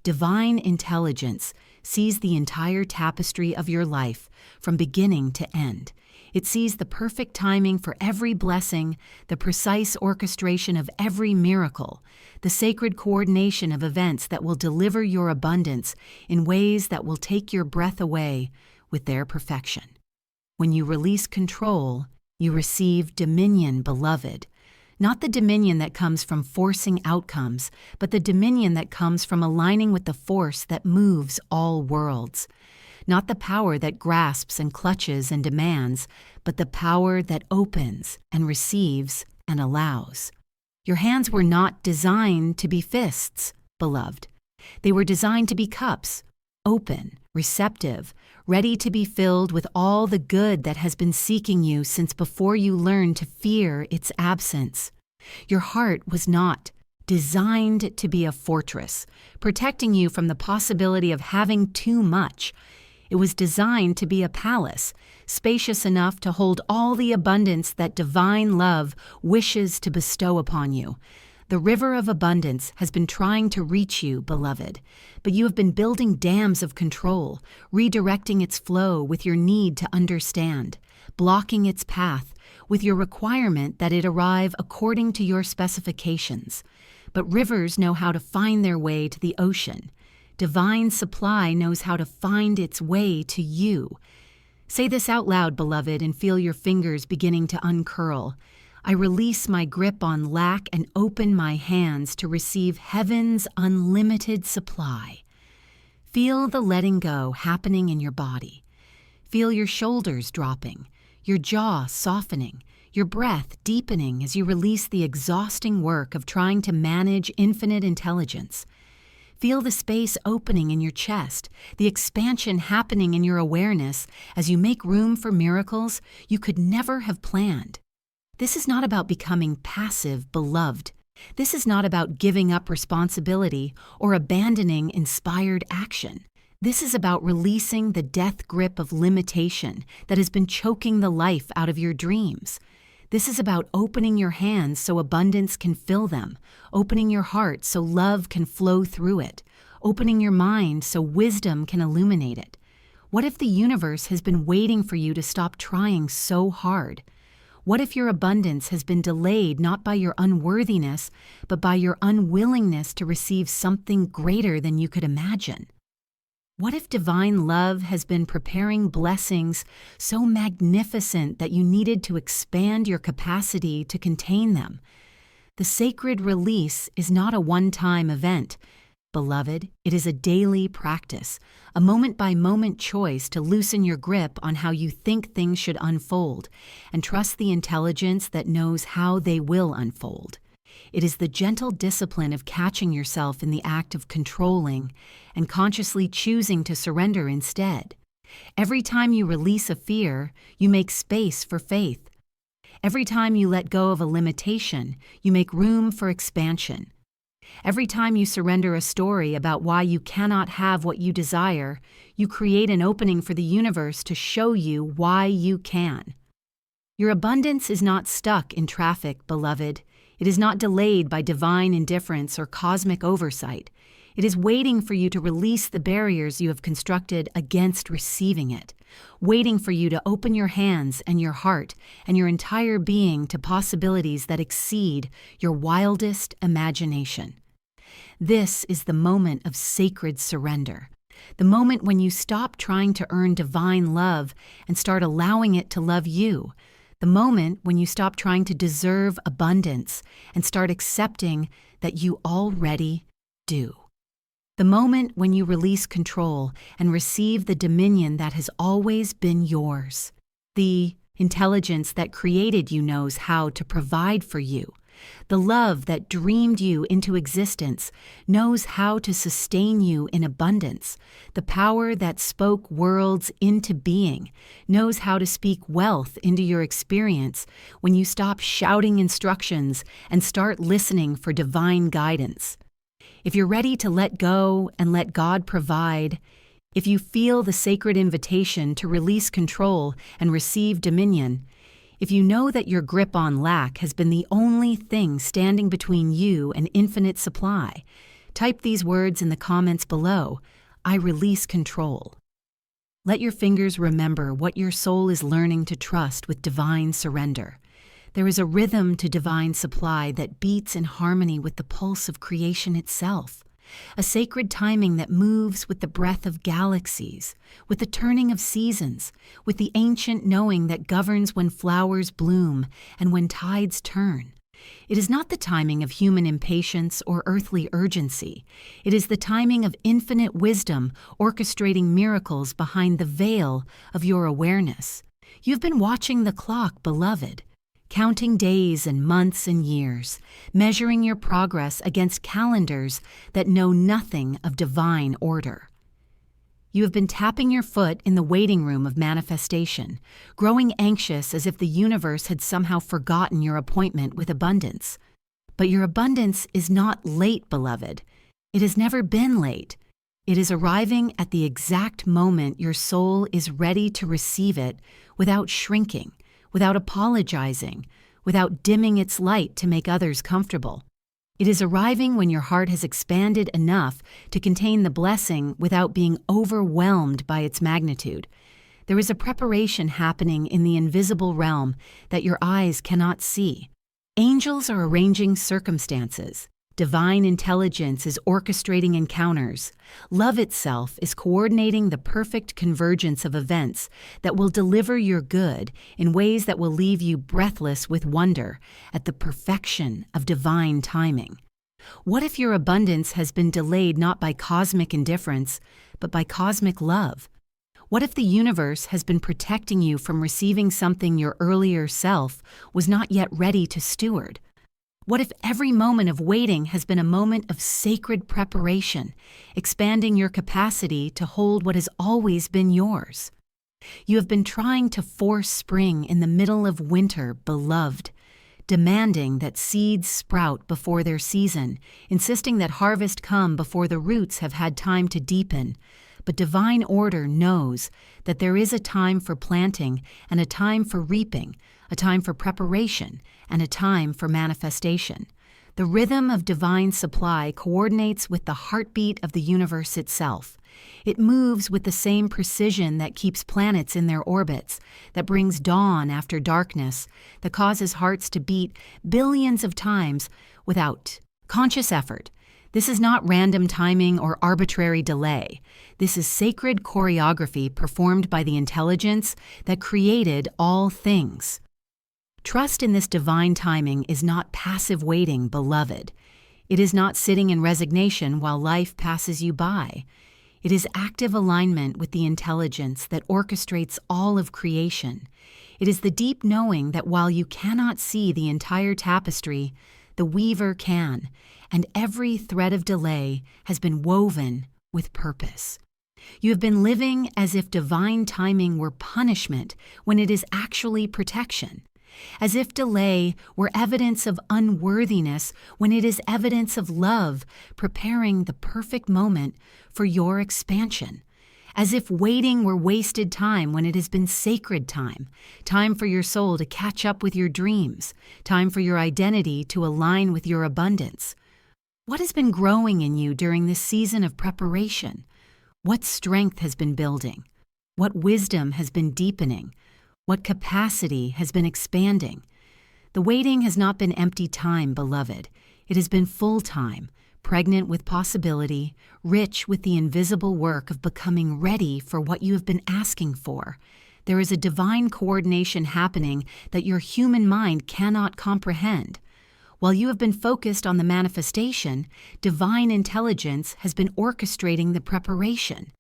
Divine intelligence sees the entire tapestry of your life from beginning to end. It sees the perfect timing for every blessing, the precise orchestration of every miracle, the sacred coordination of events that will deliver your abundance in ways that will take your breath away with their perfection. When you release control, you receive dominion, beloved. Not the dominion that comes from forcing outcomes, but the dominion that comes from aligning with the force that moves all worlds. Not the power that grasps and clutches and demands, but the power that opens and receives and allows. Your hands were not designed to be fists, beloved. They were designed to be cups, open, receptive, ready to be filled with all the good that has been seeking you since before you learned to fear its absence. Your heart was not designed to be a fortress, protecting you from the possibility of having too much. It was designed to be a palace, spacious enough to hold all the abundance that divine love wishes to bestow upon you. The river of abundance has been trying to reach you, beloved, but you have been building dams of control, redirecting its flow with your need to understand, blocking its path with your requirement that it arrive according to your specifications. But rivers know how to find their way to the ocean. Divine supply knows how to find its way to you. Say this out loud, beloved, and feel your fingers beginning to uncurl. I release my grip on lack and open my hands to receive heaven's unlimited supply. Feel the letting go happening in your body. Feel your shoulders dropping, your jaw softening, your breath deepening as you release the exhausting work of trying to manage infinite intelligence. Feel the space opening in your chest, the expansion happening in your awareness as you make room for miracles you could never have planned. This is not about becoming passive, beloved. This is not about giving up responsibility or abandoning inspired action. This is about releasing the death grip of limitation that has been choking the life out of your dreams. This is about opening your hands so abundance can fill them, opening your heart so love can flow through it, opening your mind so wisdom can illuminate it. What if the universe has been waiting for you to stop trying so hard? What if your abundance has been delayed not by your unworthiness, but by your unwillingness to receive something greater than you could imagine? What if divine love has been preparing blessings so magnificent that you needed to expand your capacity to contain them? The sacred release is not a one-time event. Beloved, it is a daily practice, a moment-by-moment choice to loosen your grip on how you think things should unfold and trust the intelligence that knows how they will unfold. It is the gentle discipline of catching yourself in the act of controlling and consciously choosing to surrender instead. Every time you release a fear, you make space for faith. Every time you let go of a limitation, you make room for expansion. Every time you surrender a story about why you cannot have what you desire, you create an opening for the universe to show you why you can. Your abundance is not stuck in traffic, beloved. It is not delayed by divine indifference or cosmic oversight. It is waiting for you to release the barriers you have constructed against receiving it, waiting for you to open your hands and your heart and your entire being to possibilities that exceed your wildest imagination. This is the moment of sacred surrender, the moment when you stop trying to earn divine love and start allowing it to love you, the moment when you stop trying to deserve abundance and start accepting that you already do. The moment when you release control and receive the dominion that has always been yours. The intelligence that created you knows how to provide for you. The love that dreamed you into existence knows how to sustain you in abundance. The power that spoke worlds into being knows how to speak wealth into your experience when you stop shouting instructions and start listening for divine guidance. If you're ready to let go and let God provide, if you feel the sacred invitation to release control and receive dominion, if you know that your grip on lack has been the only thing standing between you and infinite supply, type these words in the comments below. I release control. Let your fingers remember what your soul is learning to trust with divine surrender. There is a rhythm to divine supply that beats in harmony with the pulse of creation itself. A sacred timing that moves with the breath of galaxies, with the turning of seasons, with the ancient knowing that governs when flowers bloom and when tides turn. It is not the timing of human impatience or earthly urgency. It is the timing of infinite wisdom orchestrating miracles behind the veil of your awareness. You've been watching the clock, beloved, counting days and months and years, measuring your progress against calendars that know nothing of divine order. You have been tapping your foot in the waiting room of manifestation, growing anxious as if the universe had somehow forgotten your appointment with abundance. But your abundance is not late, beloved. It has never been late. It is arriving at the exact moment your soul is ready to receive it without shrinking, without apologizing, without dimming its light to make others comfortable. It is arriving when your heart has expanded enough to contain the blessing without being overwhelmed by its magnitude. There is a preparation happening in the invisible realm that your eyes cannot see. Angels are arranging circumstances. Divine intelligence is orchestrating encounters. Love itself is coordinating the perfect convergence of events that will deliver your good in ways that will leave you breathless with wonder at the perfection of divine timing. What if your abundance has been delayed not by cosmic indifference, but by cosmic love? What if the universe has been protecting you from receiving something your earlier self was not yet ready to steward? What if every moment of waiting has been a moment of sacred preparation, expanding your capacity to hold what has always been yours? You have been trying to force spring in the middle of winter, beloved, demanding that seeds sprout before their season, insisting that harvest come before the roots have had time to deepen. But divine order knows that there is a time for planting and a time for reaping, a time for preparation, and a time for manifestation. The rhythm of divine supply coordinates with the heartbeat of the universe itself. It moves with the same precision that keeps planets in their orbits, that brings dawn after darkness, that causes hearts to beat billions of times without conscious effort. This is not random timing or arbitrary delay. This is sacred choreography performed by the intelligence that created all things. Trust in this divine timing is not passive waiting, beloved. It is not sitting in resignation while life passes you by. It is active alignment with the intelligence that orchestrates all of creation. It is the deep knowing that while you cannot see the entire tapestry, the weaver can, and every thread of delay has been woven with purpose. You have been living as if divine timing were punishment when it is actually protection. As if delay were evidence of unworthiness when it is evidence of love preparing the perfect moment for your expansion. As if waiting were wasted time when it has been sacred time, time for your soul to catch up with your dreams, time for your identity to align with your abundance. What has been growing in you during this season of preparation? What strength has been building? What wisdom has been deepening? What capacity has been expanding? The waiting has not been empty time, beloved. It has been full time, pregnant with possibility, rich with the invisible work of becoming ready for what you have been asking for. There is a divine coordination happening that your human mind cannot comprehend. While you have been focused on the manifestation, divine intelligence has been orchestrating the preparation.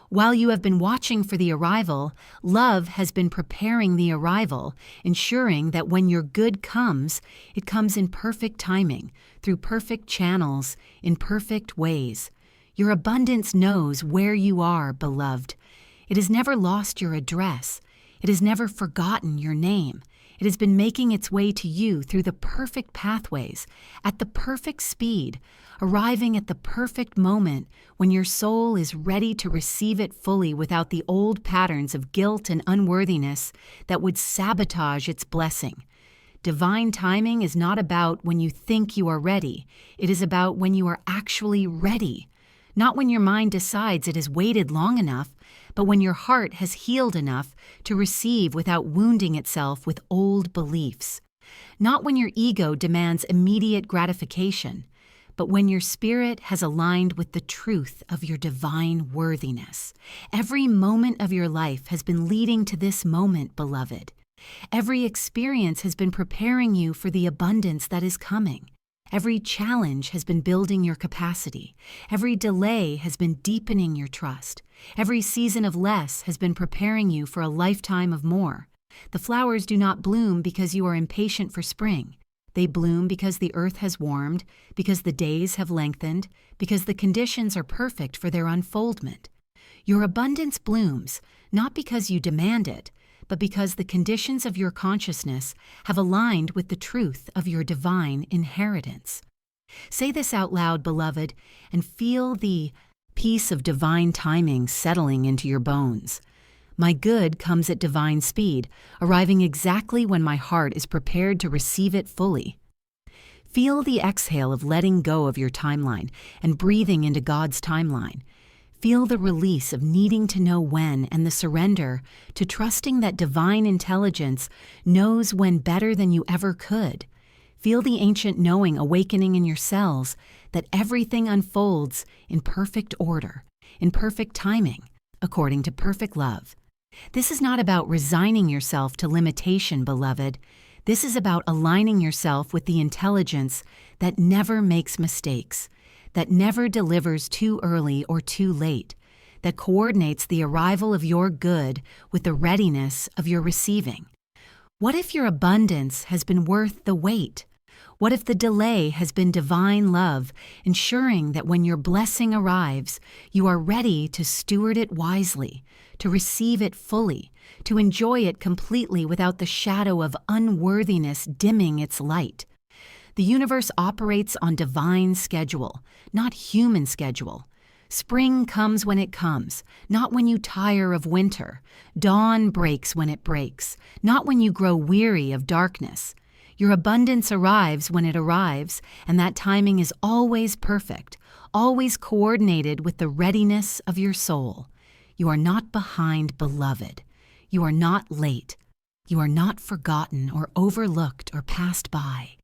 While you have been watching for the arrival, love has been preparing the arrival, ensuring that when your good comes, it comes in perfect timing, through perfect channels, in perfect ways. Your abundance knows where you are, beloved. It has never lost your address. It has never forgotten your name. It has been making its way to you through the perfect pathways, at the perfect speed, arriving at the perfect moment when your soul is ready to receive it fully without the old patterns of guilt and unworthiness that would sabotage its blessing. Divine timing is not about when you think you are ready. It is about when you are actually ready. Not when your mind decides it has waited long enough, but when your heart has healed enough to receive without wounding itself with old beliefs. Not when your ego demands immediate gratification, but when your spirit has aligned with the truth of your divine worthiness. Every moment of your life has been leading to this moment, beloved. Every experience has been preparing you for the abundance that is coming. Every challenge has been building your capacity. Every delay has been deepening your trust. Every season of less has been preparing you for a lifetime of more. The flowers do not bloom because you are impatient for spring. They bloom because the earth has warmed, because the days have lengthened, because the conditions are perfect for their unfoldment. Your abundance blooms, not because you demand it, but because the conditions of your consciousness have aligned with the truth of your divine inheritance. Say this out loud, beloved, and feel the peace of divine timing settling into your bones. My good comes at divine speed, arriving exactly when my heart is prepared to receive it fully. Feel the exhale of letting go of your timeline and breathing into God's timeline. Feel the release of needing to know when and the surrender to trusting that divine intelligence knows when better than you ever could. Feel the ancient knowing awakening in your cells that everything unfolds in perfect order, in perfect timing, according to perfect love. This is not about resigning yourself to limitation, beloved. This is about aligning yourself with the intelligence that never makes mistakes, that never delivers too early or too late, that coordinates the arrival of your good with the readiness of your receiving. What if your abundance has been worth the wait? What if the delay has been divine love, ensuring that when your blessing arrives, you are ready to steward it wisely, to receive it fully, to enjoy it completely without the shadow of unworthiness dimming its light? The universe operates on divine schedule, not human schedule. Spring comes when it comes, not when you tire of winter. Dawn breaks when it breaks, not when you grow weary of darkness. Your abundance arrives when it arrives, and that timing is always perfect, always coordinated with the readiness of your soul. You are not behind, beloved. You are not late. You are not forgotten or overlooked or passed by.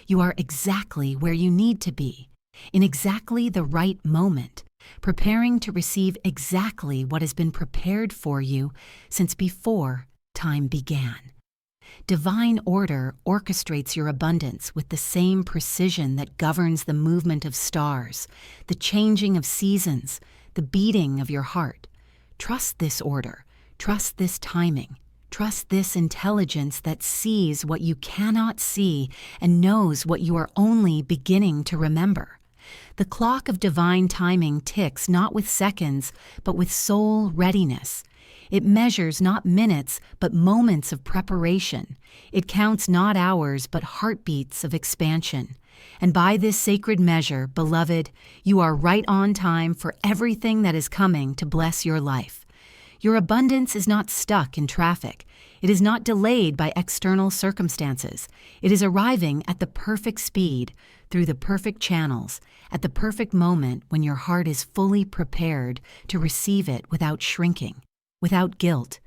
You are exactly where you need to be, in exactly the right moment, preparing to receive exactly what has been prepared for you since before time began. Divine order orchestrates your abundance with the same precision that governs the movement of stars, the changing of seasons, the beating of your heart. Trust this order. Trust this timing. Trust this intelligence that sees what you cannot see and knows what you are only beginning to remember. The clock of divine timing ticks not with seconds, but with soul readiness. It measures not minutes, but moments of preparation. It counts not hours, but heartbeats of expansion. And by this sacred measure, beloved, you are right on time for everything that is coming to bless your life. Your abundance is not stuck in traffic. It is not delayed by external circumstances. It is arriving at the perfect speed, through the perfect channels, at the perfect moment when your heart is fully prepared to receive it without shrinking, without guilt,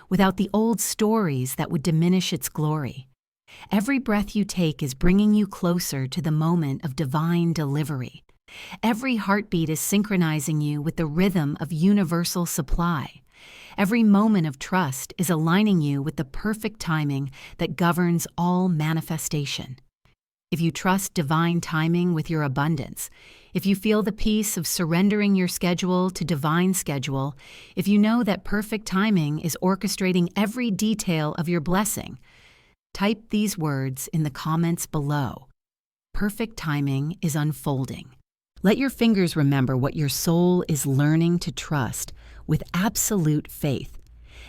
without the old stories that would diminish its glory. Every breath you take is bringing you closer to the moment of divine delivery. Every heartbeat is synchronizing you with the rhythm of universal supply. Every moment of trust is aligning you with the perfect timing that governs all manifestation. If you trust divine timing with your abundance, if you feel the peace of surrendering your schedule to divine schedule, if you know that perfect timing is orchestrating every detail of your blessing, type these words in the comments below. Perfect timing is unfolding. Let your fingers remember what your soul is learning to trust with absolute faith.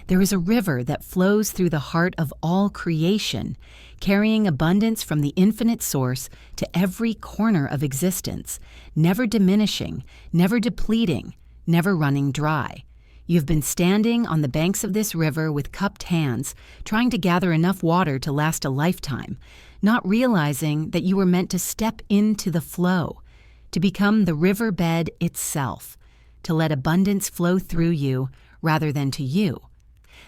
There is a river that flows through the heart of all creation, carrying abundance from the infinite source to every corner of existence, never diminishing, never depleting, never running dry. You've been standing on the banks of this river with cupped hands, trying to gather enough water to last a lifetime, not realizing that you were meant to step into the flow, to become the riverbed itself, to let abundance flow through you rather than to you.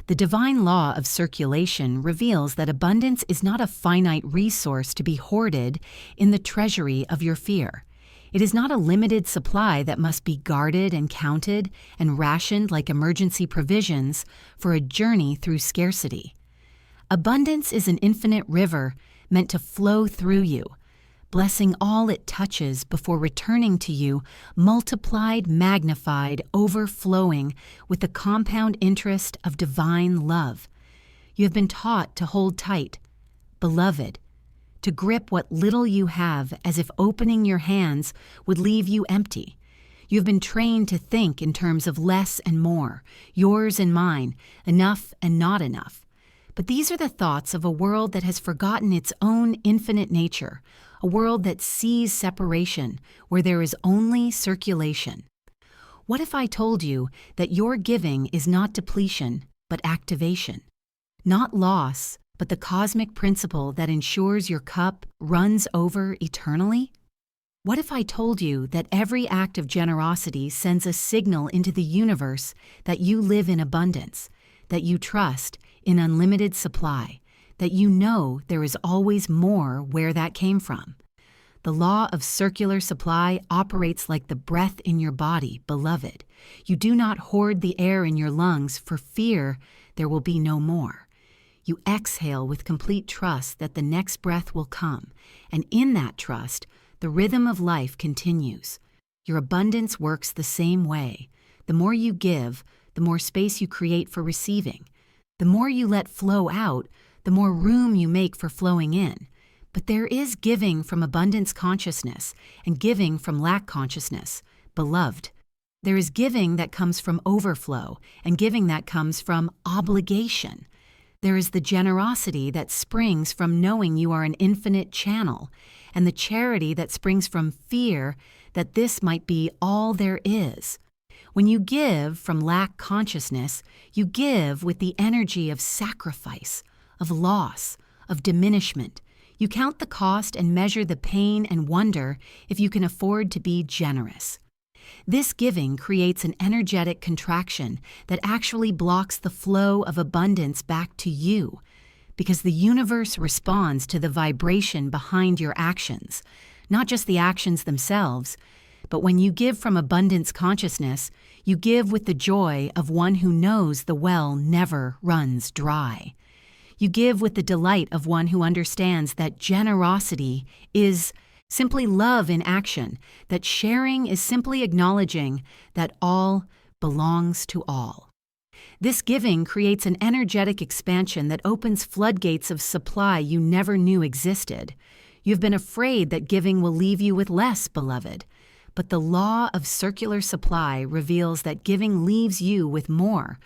The divine law of circulation reveals that abundance is not a finite resource to be hoarded in the treasury of your fear. It is not a limited supply that must be guarded and counted and rationed like emergency provisions for a journey through scarcity. Abundance is an infinite river meant to flow through you, blessing all it touches before returning to you, multiplied, magnified, overflowing with the compound interest of divine love. You have been taught to hold tight, beloved, to grip what little you have as if opening your hands would leave you empty. You have been trained to think in terms of less and more, yours and mine, enough and not enough. But these are the thoughts of a world that has forgotten its own infinite nature, a world that sees separation where there is only circulation. What if I told you that your giving is not depletion, but activation? Not loss, but the cosmic principle that ensures your cup runs over eternally? What if I told you that every act of generosity sends a signal into the universe that you live in abundance, that you trust in unlimited supply, that you know there is always more where that came from? The law of circular supply operates like the breath in your body, beloved. You do not hoard the air in your lungs for fear there will be no more. You exhale with complete trust that the next breath will come, and in that trust, the rhythm of life continues. Your abundance works the same way. The more you give, the more space you create for receiving. The more you let flow out, the more room you make for flowing in. But there is giving from abundance consciousness and giving from lack consciousness, beloved. There is giving that comes from overflow and giving that comes from obligation. There is the generosity that springs from knowing you are an infinite channel, and the charity that springs from fear that this might be all there is. When you give from lack consciousness, you give with the energy of sacrifice, of loss, of diminishment. You count the cost and measure the pain and wonder if you can afford to be generous. This giving creates an energetic contraction that actually blocks the flow of abundance back to you, because the universe responds to the vibration behind your actions, not just the actions themselves, but when you give from abundance consciousness, you give with the joy of one who knows the well never runs dry. You give with the delight of one who understands that generosity is simply love in action, that sharing is simply acknowledging that all belongs to all. This giving creates an energetic expansion that opens floodgates of supply you never knew existed. You've been afraid that giving will leave you with less, beloved. But the law of circular supply reveals that giving leaves you with more,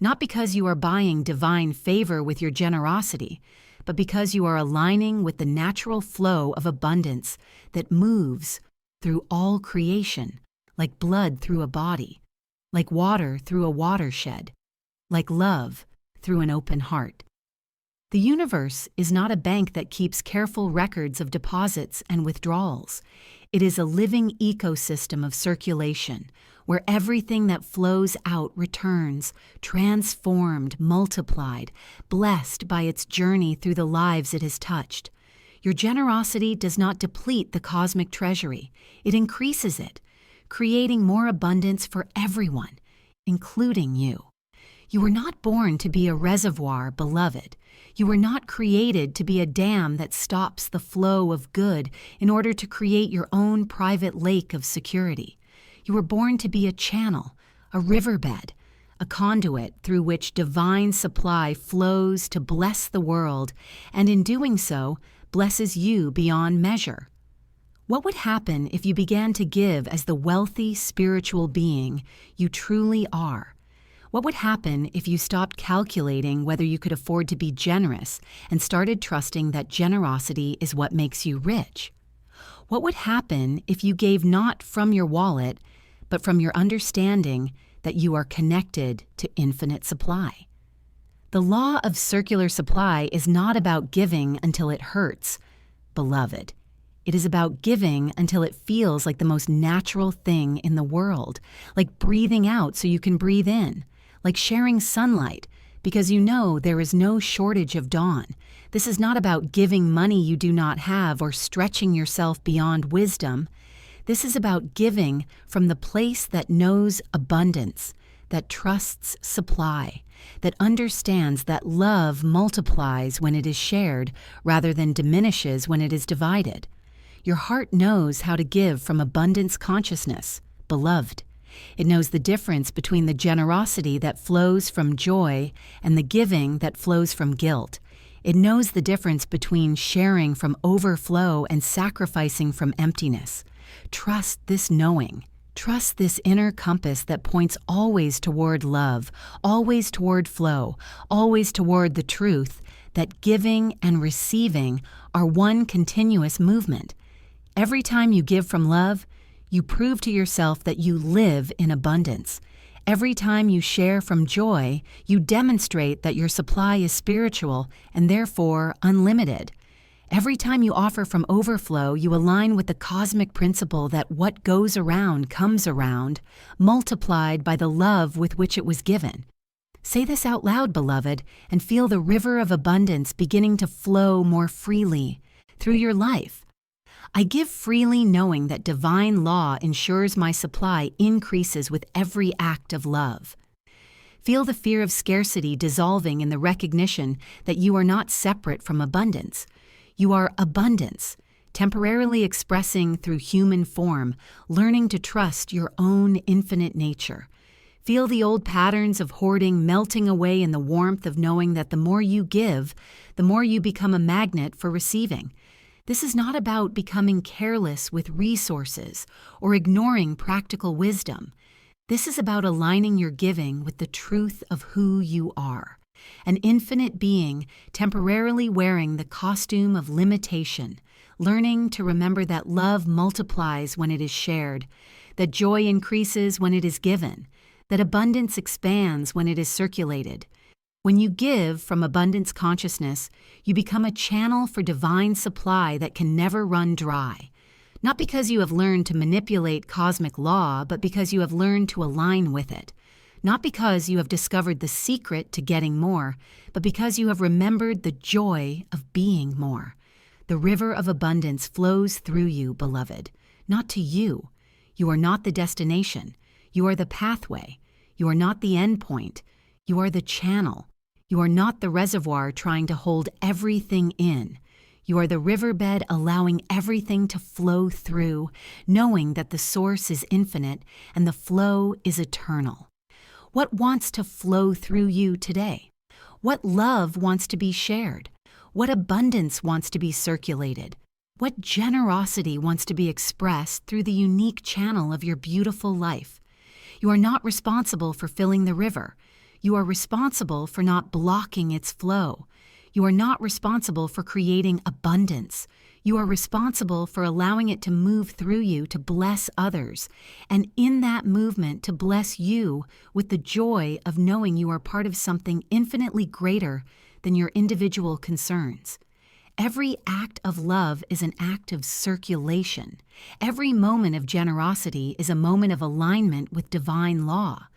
not because you are buying divine favor with your generosity, but because you are aligning with the natural flow of abundance that moves through all creation, like blood through a body, like water through a watershed, like love through an open heart. The universe is not a bank that keeps careful records of deposits and withdrawals. It is a living ecosystem of circulation, where everything that flows out returns, transformed, multiplied, blessed by its journey through the lives it has touched. Your generosity does not deplete the cosmic treasury. It increases it, creating more abundance for everyone, including you. You were not born to be a reservoir, beloved. You were not created to be a dam that stops the flow of good in order to create your own private lake of security. You were born to be a channel, a riverbed, a conduit through which divine supply flows to bless the world, and in doing so, blesses you beyond measure. What would happen if you began to give as the wealthy spiritual being you truly are? What would happen if you stopped calculating whether you could afford to be generous and started trusting that generosity is what makes you rich? What would happen if you gave not from your wallet, but from your understanding that you are connected to infinite supply? The law of circular supply is not about giving until it hurts, beloved. It is about giving until it feels like the most natural thing in the world, like breathing out so you can breathe in, like sharing sunlight because you know there is no shortage of dawn. This is not about giving money you do not have or stretching yourself beyond wisdom. This is about giving from the place that knows abundance, that trusts supply, that understands that love multiplies when it is shared rather than diminishes when it is divided. Your heart knows how to give from abundance consciousness, beloved. It knows the difference between the generosity that flows from joy and the giving that flows from guilt. It knows the difference between sharing from overflow and sacrificing from emptiness. Trust this knowing. Trust this inner compass that points always toward love, always toward flow, always toward the truth that giving and receiving are one continuous movement. Every time you give from love, you prove to yourself that you live in abundance. Every time you share from joy, you demonstrate that your supply is spiritual and therefore unlimited. Every time you offer from overflow, you align with the cosmic principle that what goes around comes around, multiplied by the love with which it was given. Say this out loud, beloved, and feel the river of abundance beginning to flow more freely through your life. I give freely knowing that divine law ensures my supply increases with every act of love. Feel the fear of scarcity dissolving in the recognition that you are not separate from abundance. You are abundance, temporarily expressing through human form, learning to trust your own infinite nature. Feel the old patterns of hoarding melting away in the warmth of knowing that the more you give, the more you become a magnet for receiving. This is not about becoming careless with resources or ignoring practical wisdom. This is about aligning your giving with the truth of who you are, an infinite being temporarily wearing the costume of limitation, learning to remember that love multiplies when it is shared, that joy increases when it is given, that abundance expands when it is circulated. When you give from abundance consciousness, you become a channel for divine supply that can never run dry. Not because you have learned to manipulate cosmic law, but because you have learned to align with it. Not because you have discovered the secret to getting more, but because you have remembered the joy of being more. The river of abundance flows through you, beloved, not to you. You are not the destination. You are the pathway. You are not the end point. You are the channel. You are not the reservoir trying to hold everything in. You are the riverbed allowing everything to flow through, knowing that the source is infinite and the flow is eternal. What wants to flow through you today? What love wants to be shared? What abundance wants to be circulated? What generosity wants to be expressed through the unique channel of your beautiful life? You are not responsible for filling the river. You are responsible for not blocking its flow. You are not responsible for creating abundance. You are responsible for allowing it to move through you to bless others, and in that movement to bless you with the joy of knowing you are part of something infinitely greater than your individual concerns. Every act of love is an act of circulation. Every moment of generosity is a moment of alignment with divine law.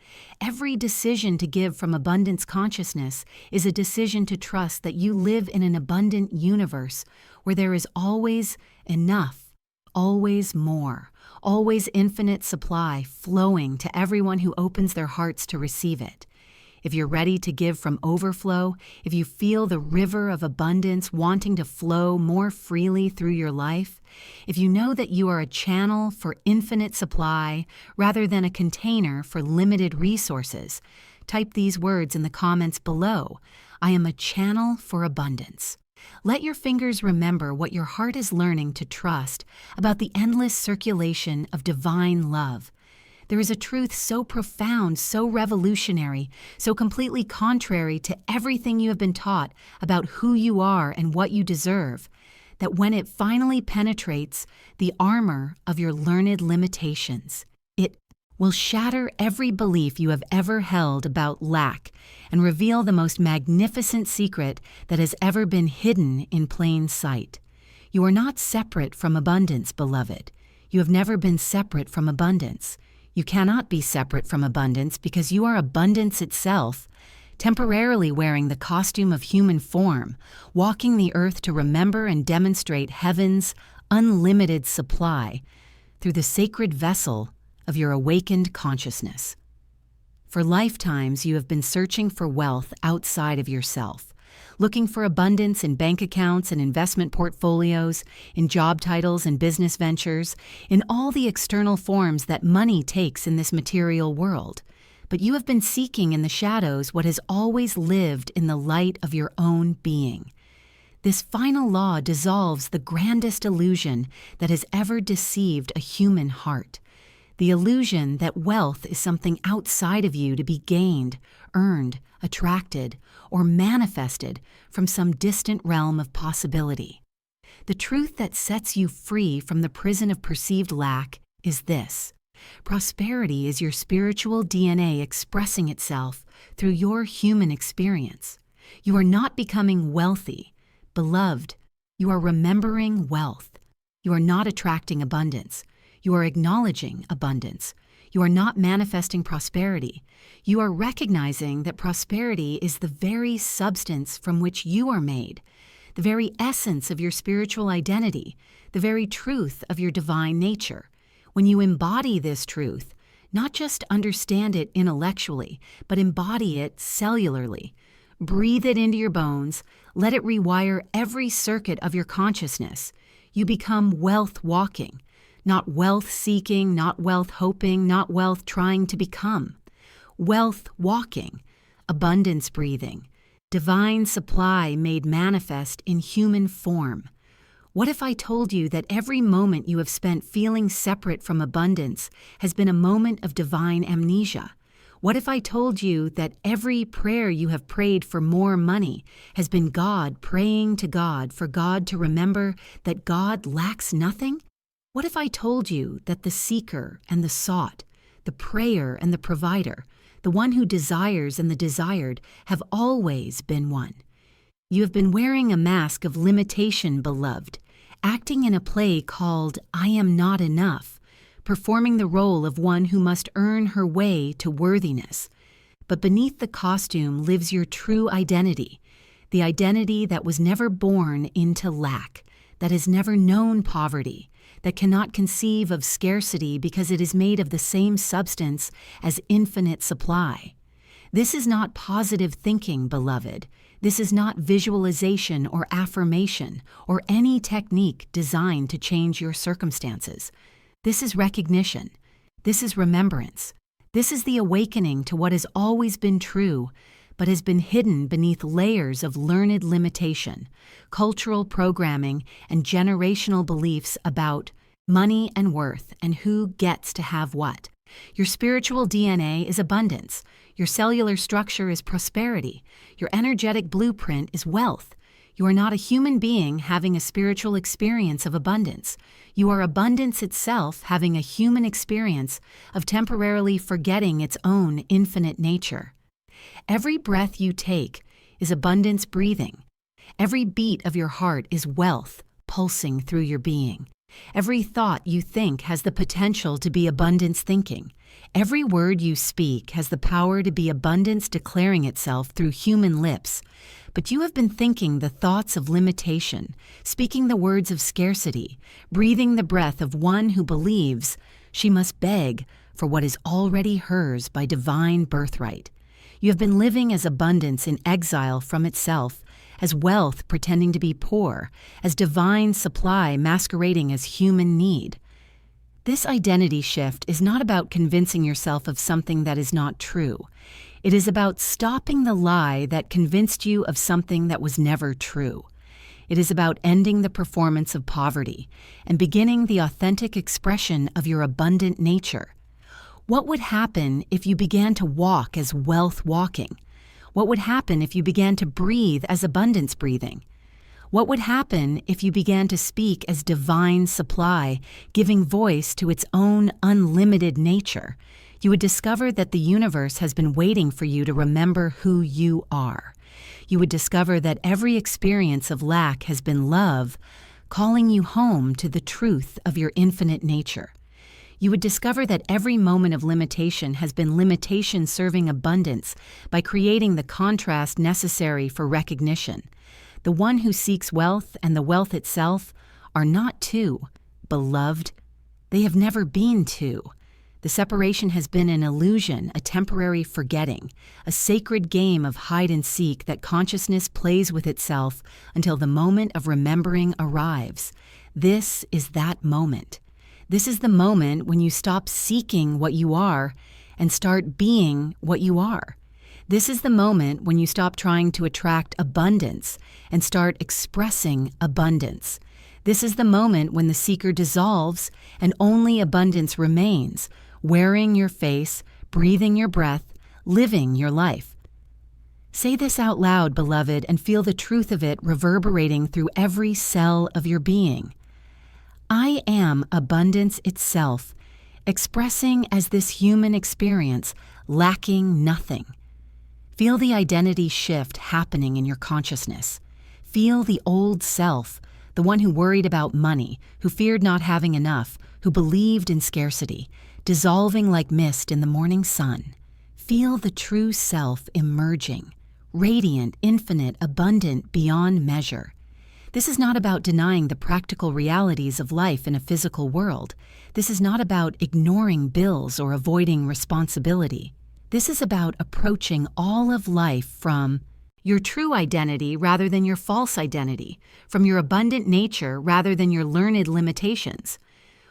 Every decision to give from abundance consciousness is a decision to trust that you live in an abundant universe where there is always enough, always more, always infinite supply flowing to everyone who opens their hearts to receive it. If you're ready to give from overflow, if you feel the river of abundance wanting to flow more freely through your life, if you know that you are a channel for infinite supply rather than a container for limited resources, type these words in the comments below. I am a channel for abundance. Let your fingers remember what your heart is learning to trust about the endless circulation of divine love. There is a truth so profound, so revolutionary, so completely contrary to everything you have been taught about who you are and what you deserve, that when it finally penetrates the armor of your learned limitations, it will shatter every belief you have ever held about lack and reveal the most magnificent secret that has ever been hidden in plain sight. You are not separate from abundance, beloved. You have never been separate from abundance. You cannot be separate from abundance because you are abundance itself, temporarily wearing the costume of human form, walking the earth to remember and demonstrate heaven's unlimited supply through the sacred vessel of your awakened consciousness. For lifetimes you have been searching for wealth outside of yourself, looking for abundance in bank accounts and investment portfolios, in job titles and business ventures, in all the external forms that money takes in this material world. But you have been seeking in the shadows what has always lived in the light of your own being. This final law dissolves the grandest illusion that has ever deceived a human heart. The illusion that wealth is something outside of you to be gained, earned, attracted, or manifested from some distant realm of possibility. The truth that sets you free from the prison of perceived lack is this: prosperity is your spiritual DNA expressing itself through your human experience. You are not becoming wealthy. Beloved, you are remembering wealth. You are not attracting abundance. You are acknowledging abundance. You are not manifesting prosperity. You are recognizing that prosperity is the very substance from which you are made, the very essence of your spiritual identity, the very truth of your divine nature. When you embody this truth, not just understand it intellectually, but embody it cellularly, breathe it into your bones, let it rewire every circuit of your consciousness, you become wealth walking. Not wealth seeking, not wealth hoping, not wealth trying to become. Wealth walking, abundance breathing, divine supply made manifest in human form. What if I told you that every moment you have spent feeling separate from abundance has been a moment of divine amnesia? What if I told you that every prayer you have prayed for more money has been God praying to God for God to remember that God lacks nothing? What if I told you that the seeker and the sought, the prayer and the provider, the one who desires and the desired have always been one? You have been wearing a mask of limitation, beloved, acting in a play called I Am Not Enough, performing the role of one who must earn her way to worthiness. But beneath the costume lives your true identity, the identity that was never born into lack, that has never known poverty, that cannot conceive of scarcity because it is made of the same substance as infinite supply. This is not positive thinking, beloved. This is not visualization or affirmation or any technique designed to change your circumstances. This is recognition. This is remembrance. This is the awakening to what has always been true, but has been hidden beneath layers of learned limitation, cultural programming, and generational beliefs about money and worth and who gets to have what. Your spiritual DNA is abundance. Your cellular structure is prosperity. Your energetic blueprint is wealth. You are not a human being having a spiritual experience of abundance. You are abundance itself having a human experience of temporarily forgetting its own infinite nature. Every breath you take is abundance breathing. Every beat of your heart is wealth pulsing through your being. Every thought you think has the potential to be abundance thinking. Every word you speak has the power to be abundance declaring itself through human lips. But you have been thinking the thoughts of limitation, speaking the words of scarcity, breathing the breath of one who believes she must beg for what is already hers by divine birthright. You have been living as abundance in exile from itself, as wealth pretending to be poor, as divine supply masquerading as human need. This identity shift is not about convincing yourself of something that is not true. It is about stopping the lie that convinced you of something that was never true. It is about ending the performance of poverty and beginning the authentic expression of your abundant nature. What would happen if you began to walk as wealth walking? What would happen if you began to breathe as abundance breathing? What would happen if you began to speak as divine supply, giving voice to its own unlimited nature? You would discover that the universe has been waiting for you to remember who you are. You would discover that every experience of lack has been love, calling you home to the truth of your infinite nature. You would discover that every moment of limitation has been limitation serving abundance by creating the contrast necessary for recognition. The one who seeks wealth and the wealth itself are not two, beloved. They have never been two. The separation has been an illusion, a temporary forgetting, a sacred game of hide and seek that consciousness plays with itself until the moment of remembering arrives. This is that moment. This is the moment when you stop seeking what you are and start being what you are. This is the moment when you stop trying to attract abundance and start expressing abundance. This is the moment when the seeker dissolves and only abundance remains, wearing your face, breathing your breath, living your life. Say this out loud, beloved, and feel the truth of it reverberating through every cell of your being. I am abundance itself, expressing as this human experience, lacking nothing. Feel the identity shift happening in your consciousness. Feel the old self, the one who worried about money, who feared not having enough, who believed in scarcity, dissolving like mist in the morning sun. Feel the true self emerging, radiant, infinite, abundant, beyond measure. This is not about denying the practical realities of life in a physical world. This is not about ignoring bills or avoiding responsibility. This is about approaching all of life from your true identity rather than your false identity, from your abundant nature rather than your learned limitations.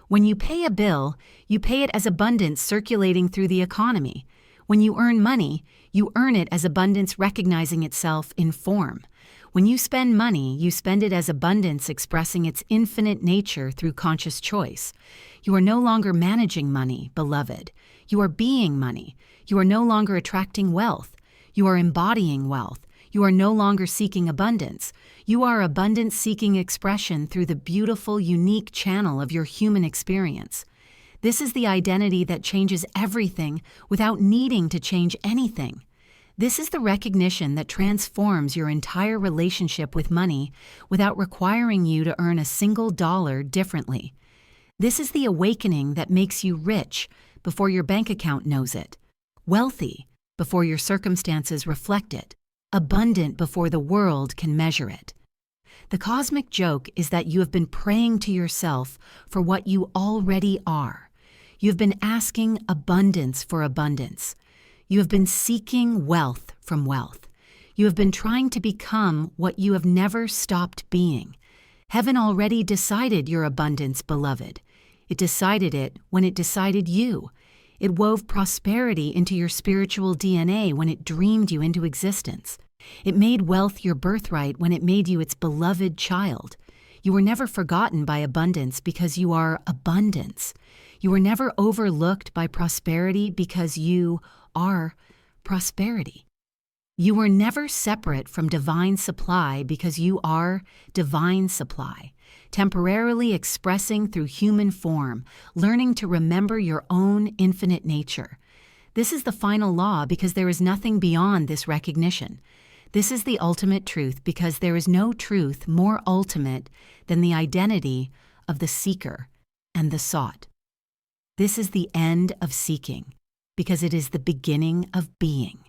When you pay a bill, you pay it as abundance circulating through the economy. When you earn money, you earn it as abundance recognizing itself in form. When you spend money, you spend it as abundance expressing its infinite nature through conscious choice. You are no longer managing money, beloved. You are being money. You are no longer attracting wealth. You are embodying wealth. You are no longer seeking abundance. You are abundance-seeking expression through the beautiful, unique channel of your human experience. This is the identity that changes everything without needing to change anything. This is the recognition that transforms your entire relationship with money without requiring you to earn a single dollar differently. This is the awakening that makes you rich before your bank account knows it, wealthy before your circumstances reflect it, abundant before the world can measure it. The cosmic joke is that you have been praying to yourself for what you already are. You have been asking abundance for abundance. You have been seeking wealth from wealth. You have been trying to become what you have never stopped being. Heaven already decided your abundance, beloved. It decided it when it decided you. It wove prosperity into your spiritual DNA when it dreamed you into existence. It made wealth your birthright when it made you its beloved child. You were never forgotten by abundance because you are abundance. You were never overlooked by prosperity because you are prosperity. You were never separate from divine supply because you are divine supply, temporarily expressing through human form, learning to remember your own infinite nature. This is the final law because there is nothing beyond this recognition. This is the ultimate truth because there is no truth more ultimate than the identity of the seeker and the sought. This is the end of seeking because it is the beginning of being.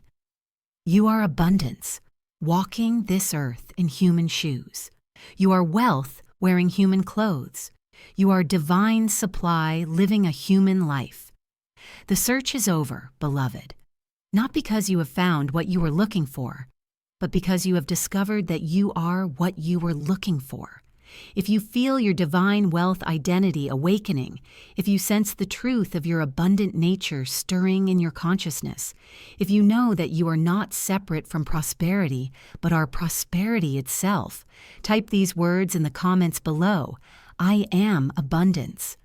You are abundance, walking this earth in human shoes. You are wealth, wearing human clothes. You are divine supply, living a human life. The search is over, beloved, not because you have found what you were looking for, but because you have discovered that you are what you were looking for. If you feel your divine wealth identity awakening, if you sense the truth of your abundant nature stirring in your consciousness, if you know that you are not separate from prosperity, but are prosperity itself, type these words in the comments below. I am abundance.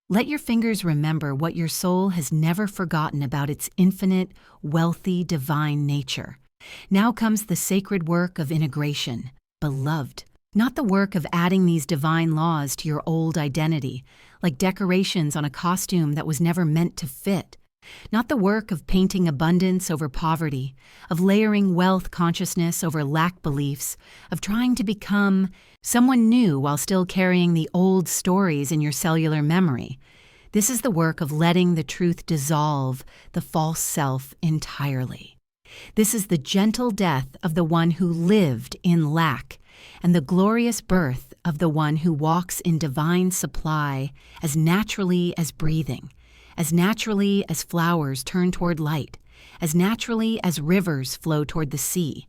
Let your fingers remember what your soul has never forgotten about its infinite, wealthy, divine nature. Now comes the sacred work of integration, beloved. Not the work of adding these divine laws to your old identity, like decorations on a costume that was never meant to fit. Not the work of painting abundance over poverty, of layering wealth consciousness over lack beliefs, of trying to become someone new while still carrying the old stories in your cellular memory. This is the work of letting the truth dissolve the false self entirely. This is the gentle death of the one who lived in lack, and the glorious birth of the one who walks in divine supply as naturally as breathing, as naturally as flowers turn toward light, as naturally as rivers flow toward the sea.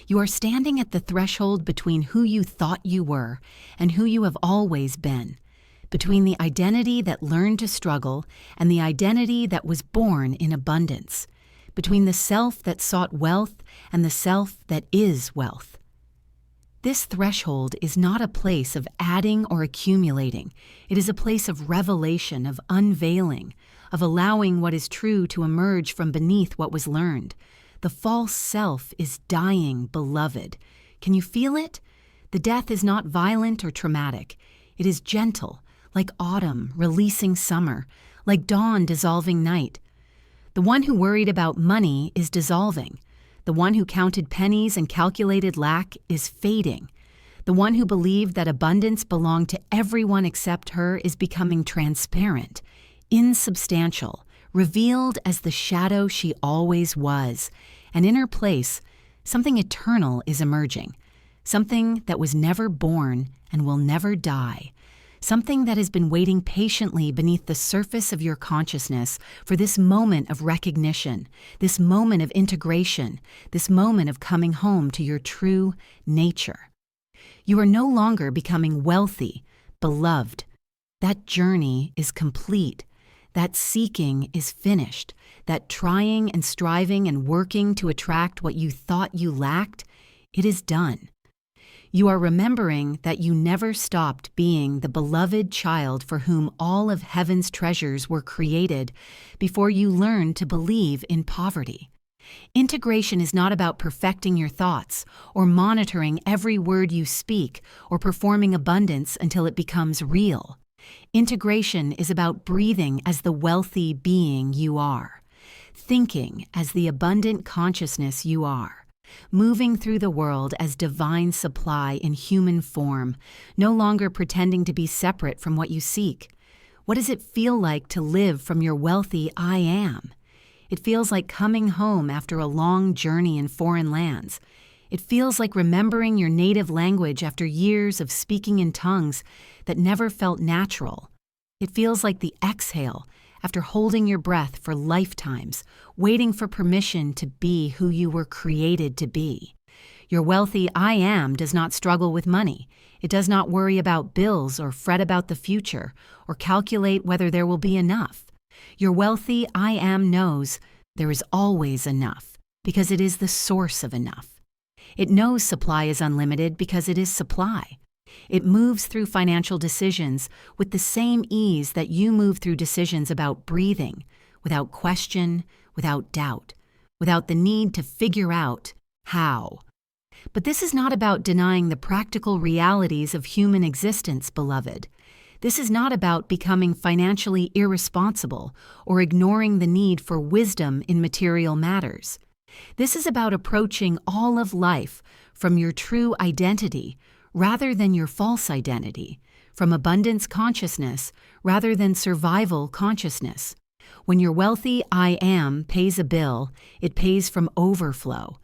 You are standing at the threshold between who you thought you were and who you have always been, between the identity that learned to struggle and the identity that was born in abundance, between the self that sought wealth and the self that is wealth. This threshold is not a place of adding or accumulating. It is a place of revelation, of unveiling, of allowing what is true to emerge from beneath what was learned. The false self is dying, beloved. Can you feel it? The death is not violent or traumatic. It is gentle, like autumn releasing summer, like dawn dissolving night. The one who worried about money is dissolving. The one who counted pennies and calculated lack is fading. The one who believed that abundance belonged to everyone except her is becoming transparent, insubstantial, revealed as the shadow she always was. And in her place, something eternal is emerging, something that was never born and will never die, something that has been waiting patiently beneath the surface of your consciousness for this moment of recognition, this moment of integration, this moment of coming home to your true nature. You are no longer becoming wealthy, beloved. That journey is complete. That seeking is finished. That trying and striving and working to attract what you thought you lacked, it is done. You are remembering that you never stopped being the beloved child for whom all of heaven's treasures were created before you learned to believe in poverty. Integration is not about perfecting your thoughts or monitoring every word you speak or performing abundance until it becomes real. Integration is about breathing as the wealthy being you are, thinking as the abundant consciousness you are, moving through the world as divine supply in human form, no longer pretending to be separate from what you seek. What does it feel like to live from your wealthy I am? It feels like coming home after a long journey in foreign lands. It feels like remembering your native language after years of speaking in tongues that never felt natural. It feels like the exhale after holding your breath for lifetimes, waiting for permission to be who you were created to be. Your wealthy I am does not struggle with money. It does not worry about bills or fret about the future or calculate whether there will be enough. Your wealthy I am knows there is always enough because it is the source of enough. It knows supply is unlimited because it is supply. It moves through financial decisions with the same ease that you move through decisions about breathing, without question, without doubt, without the need to figure out how. But this is not about denying the practical realities of human existence, beloved. This is not about becoming financially irresponsible or ignoring the need for wisdom in material matters. This is about approaching all of life from your true identity rather than your false identity, from abundance consciousness rather than survival consciousness. When your wealthy I am pays a bill, it pays from overflow,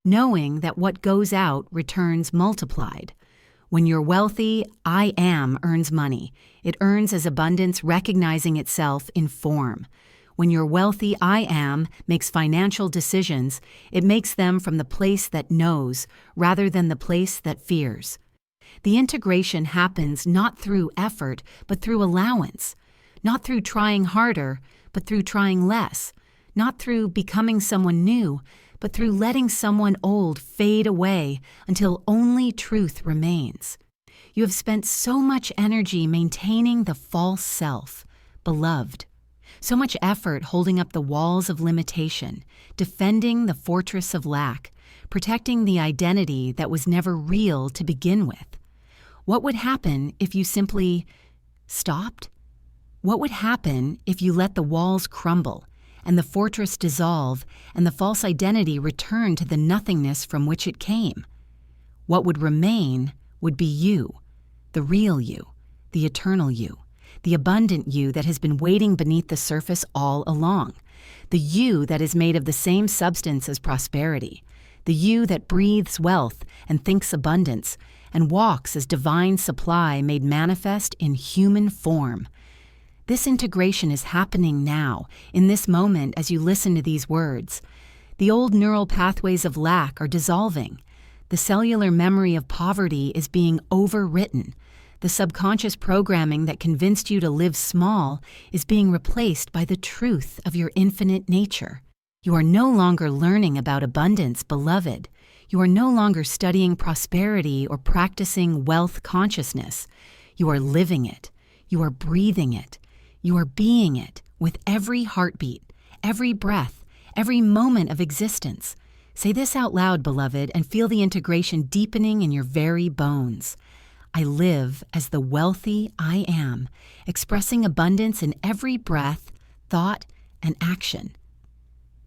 knowing that what goes out returns multiplied. When your wealthy I am earns money, it earns as abundance recognizing itself in form. When your wealthy I am makes financial decisions, it makes them from the place that knows rather than the place that fears. The integration happens not through effort, but through allowance, not through trying harder, but through trying less, not through becoming someone new, but through letting someone old fade away until only truth remains. You have spent so much energy maintaining the false self, beloved. So much effort holding up the walls of limitation, defending the fortress of lack, protecting the identity that was never real to begin with. What would happen if you simply stopped? What would happen if you let the walls crumble and the fortress dissolve and the false identity return to the nothingness from which it came? What would remain would be you, the real you, the eternal you, the abundant you that has been waiting beneath the surface all along, the you that is made of the same substance as prosperity, the you that breathes wealth and thinks abundance and walks as divine supply made manifest in human form. This integration is happening now, in this moment as you listen to these words. The old neural pathways of lack are dissolving. The cellular memory of poverty is being overwritten. The subconscious programming that convinced you to live small is being replaced by the truth of your infinite nature. You are no longer learning about abundance, beloved. You are no longer studying prosperity or practicing wealth consciousness. You are living it. You are breathing it. You are being it with every heartbeat, every breath, every moment of existence. Say this out loud, beloved, and feel the integration deepening in your very bones. I live as the wealthy I am, expressing abundance in every breath, thought, and action.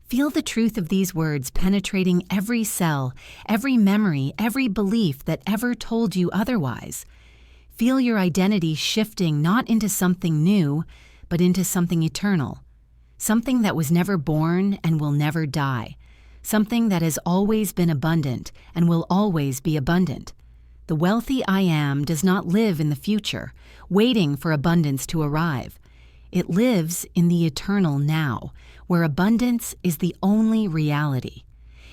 Feel the truth of these words penetrating every cell, every memory, every belief that ever told you otherwise. Feel your identity shifting not into something new, but into something eternal, something that was never born and will never die, something that has always been abundant and will always be abundant. The wealthy I am does not live in the future, waiting for abundance to arrive. It lives in the eternal now, where abundance is the only reality.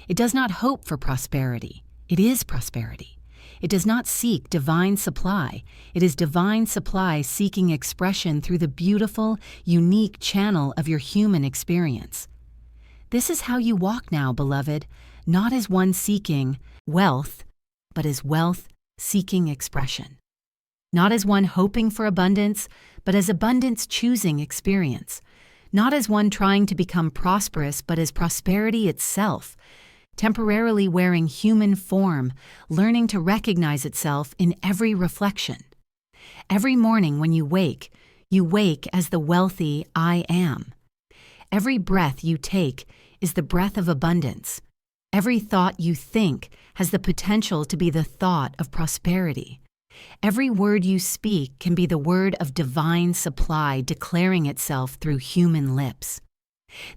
It does not hope for prosperity. It is prosperity. It does not seek divine supply. It is divine supply seeking expression through the beautiful, unique channel of your human experience. This is how you walk now, beloved, not as one seeking wealth, but as wealth seeking expression. Not as one hoping for abundance, but as abundance choosing experience. Not as one trying to become prosperous, but as prosperity itself, temporarily wearing human form, learning to recognize itself in every reflection. Every morning when you wake as the wealthy I am. Every breath you take is the breath of abundance. Every thought you think has the potential to be the thought of prosperity. Every word you speak can be the word of divine supply declaring itself through human lips.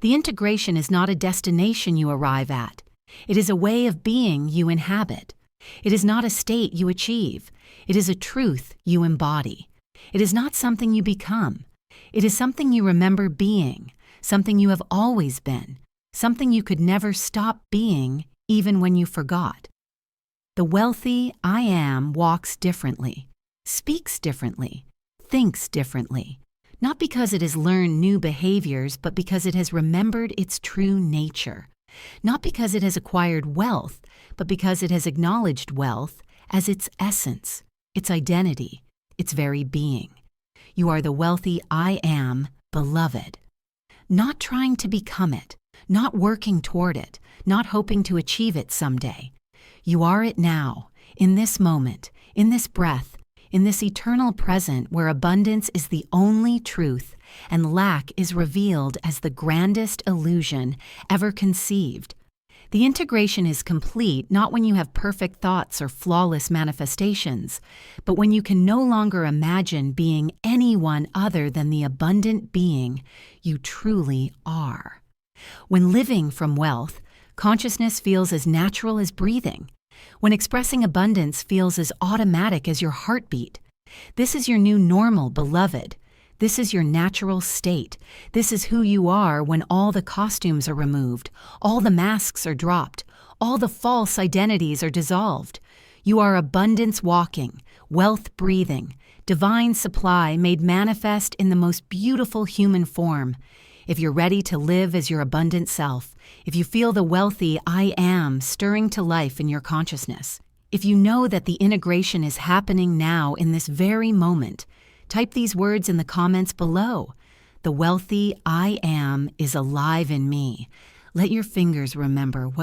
The integration is not a destination you arrive at. It is a way of being you inhabit. It is not a state you achieve. It is a truth you embody. It is not something you become. It is something you remember being, something you have always been, something you could never stop being even when you forgot. The wealthy I am walks differently, speaks differently, thinks differently, not because it has learned new behaviors, but because it has remembered its true nature. Not because it has acquired wealth, but because it has acknowledged wealth as its essence, its identity, its very being. You are the wealthy I am, beloved. Not trying to become it, not working toward it, not hoping to achieve it someday. You are it now, in this moment, in this breath, in this eternal present where abundance is the only truth and lack is revealed as the grandest illusion ever conceived. The integration is complete not when you have perfect thoughts or flawless manifestations, but when you can no longer imagine being anyone other than the abundant being you truly are. When living from wealth, consciousness feels as natural as breathing. When expressing abundance feels as automatic as your heartbeat. This is your new normal, beloved. This is your natural state. This is who you are when all the costumes are removed, all the masks are dropped, all the false identities are dissolved. You are abundance walking, wealth breathing, divine supply made manifest in the most beautiful human form. If you're ready to live as your abundant self, if you feel the wealthy I am stirring to life in your consciousness, if you know that the integration is happening now in this very moment, type these words in the comments below. The wealthy I am is alive in me. Let your fingers remember what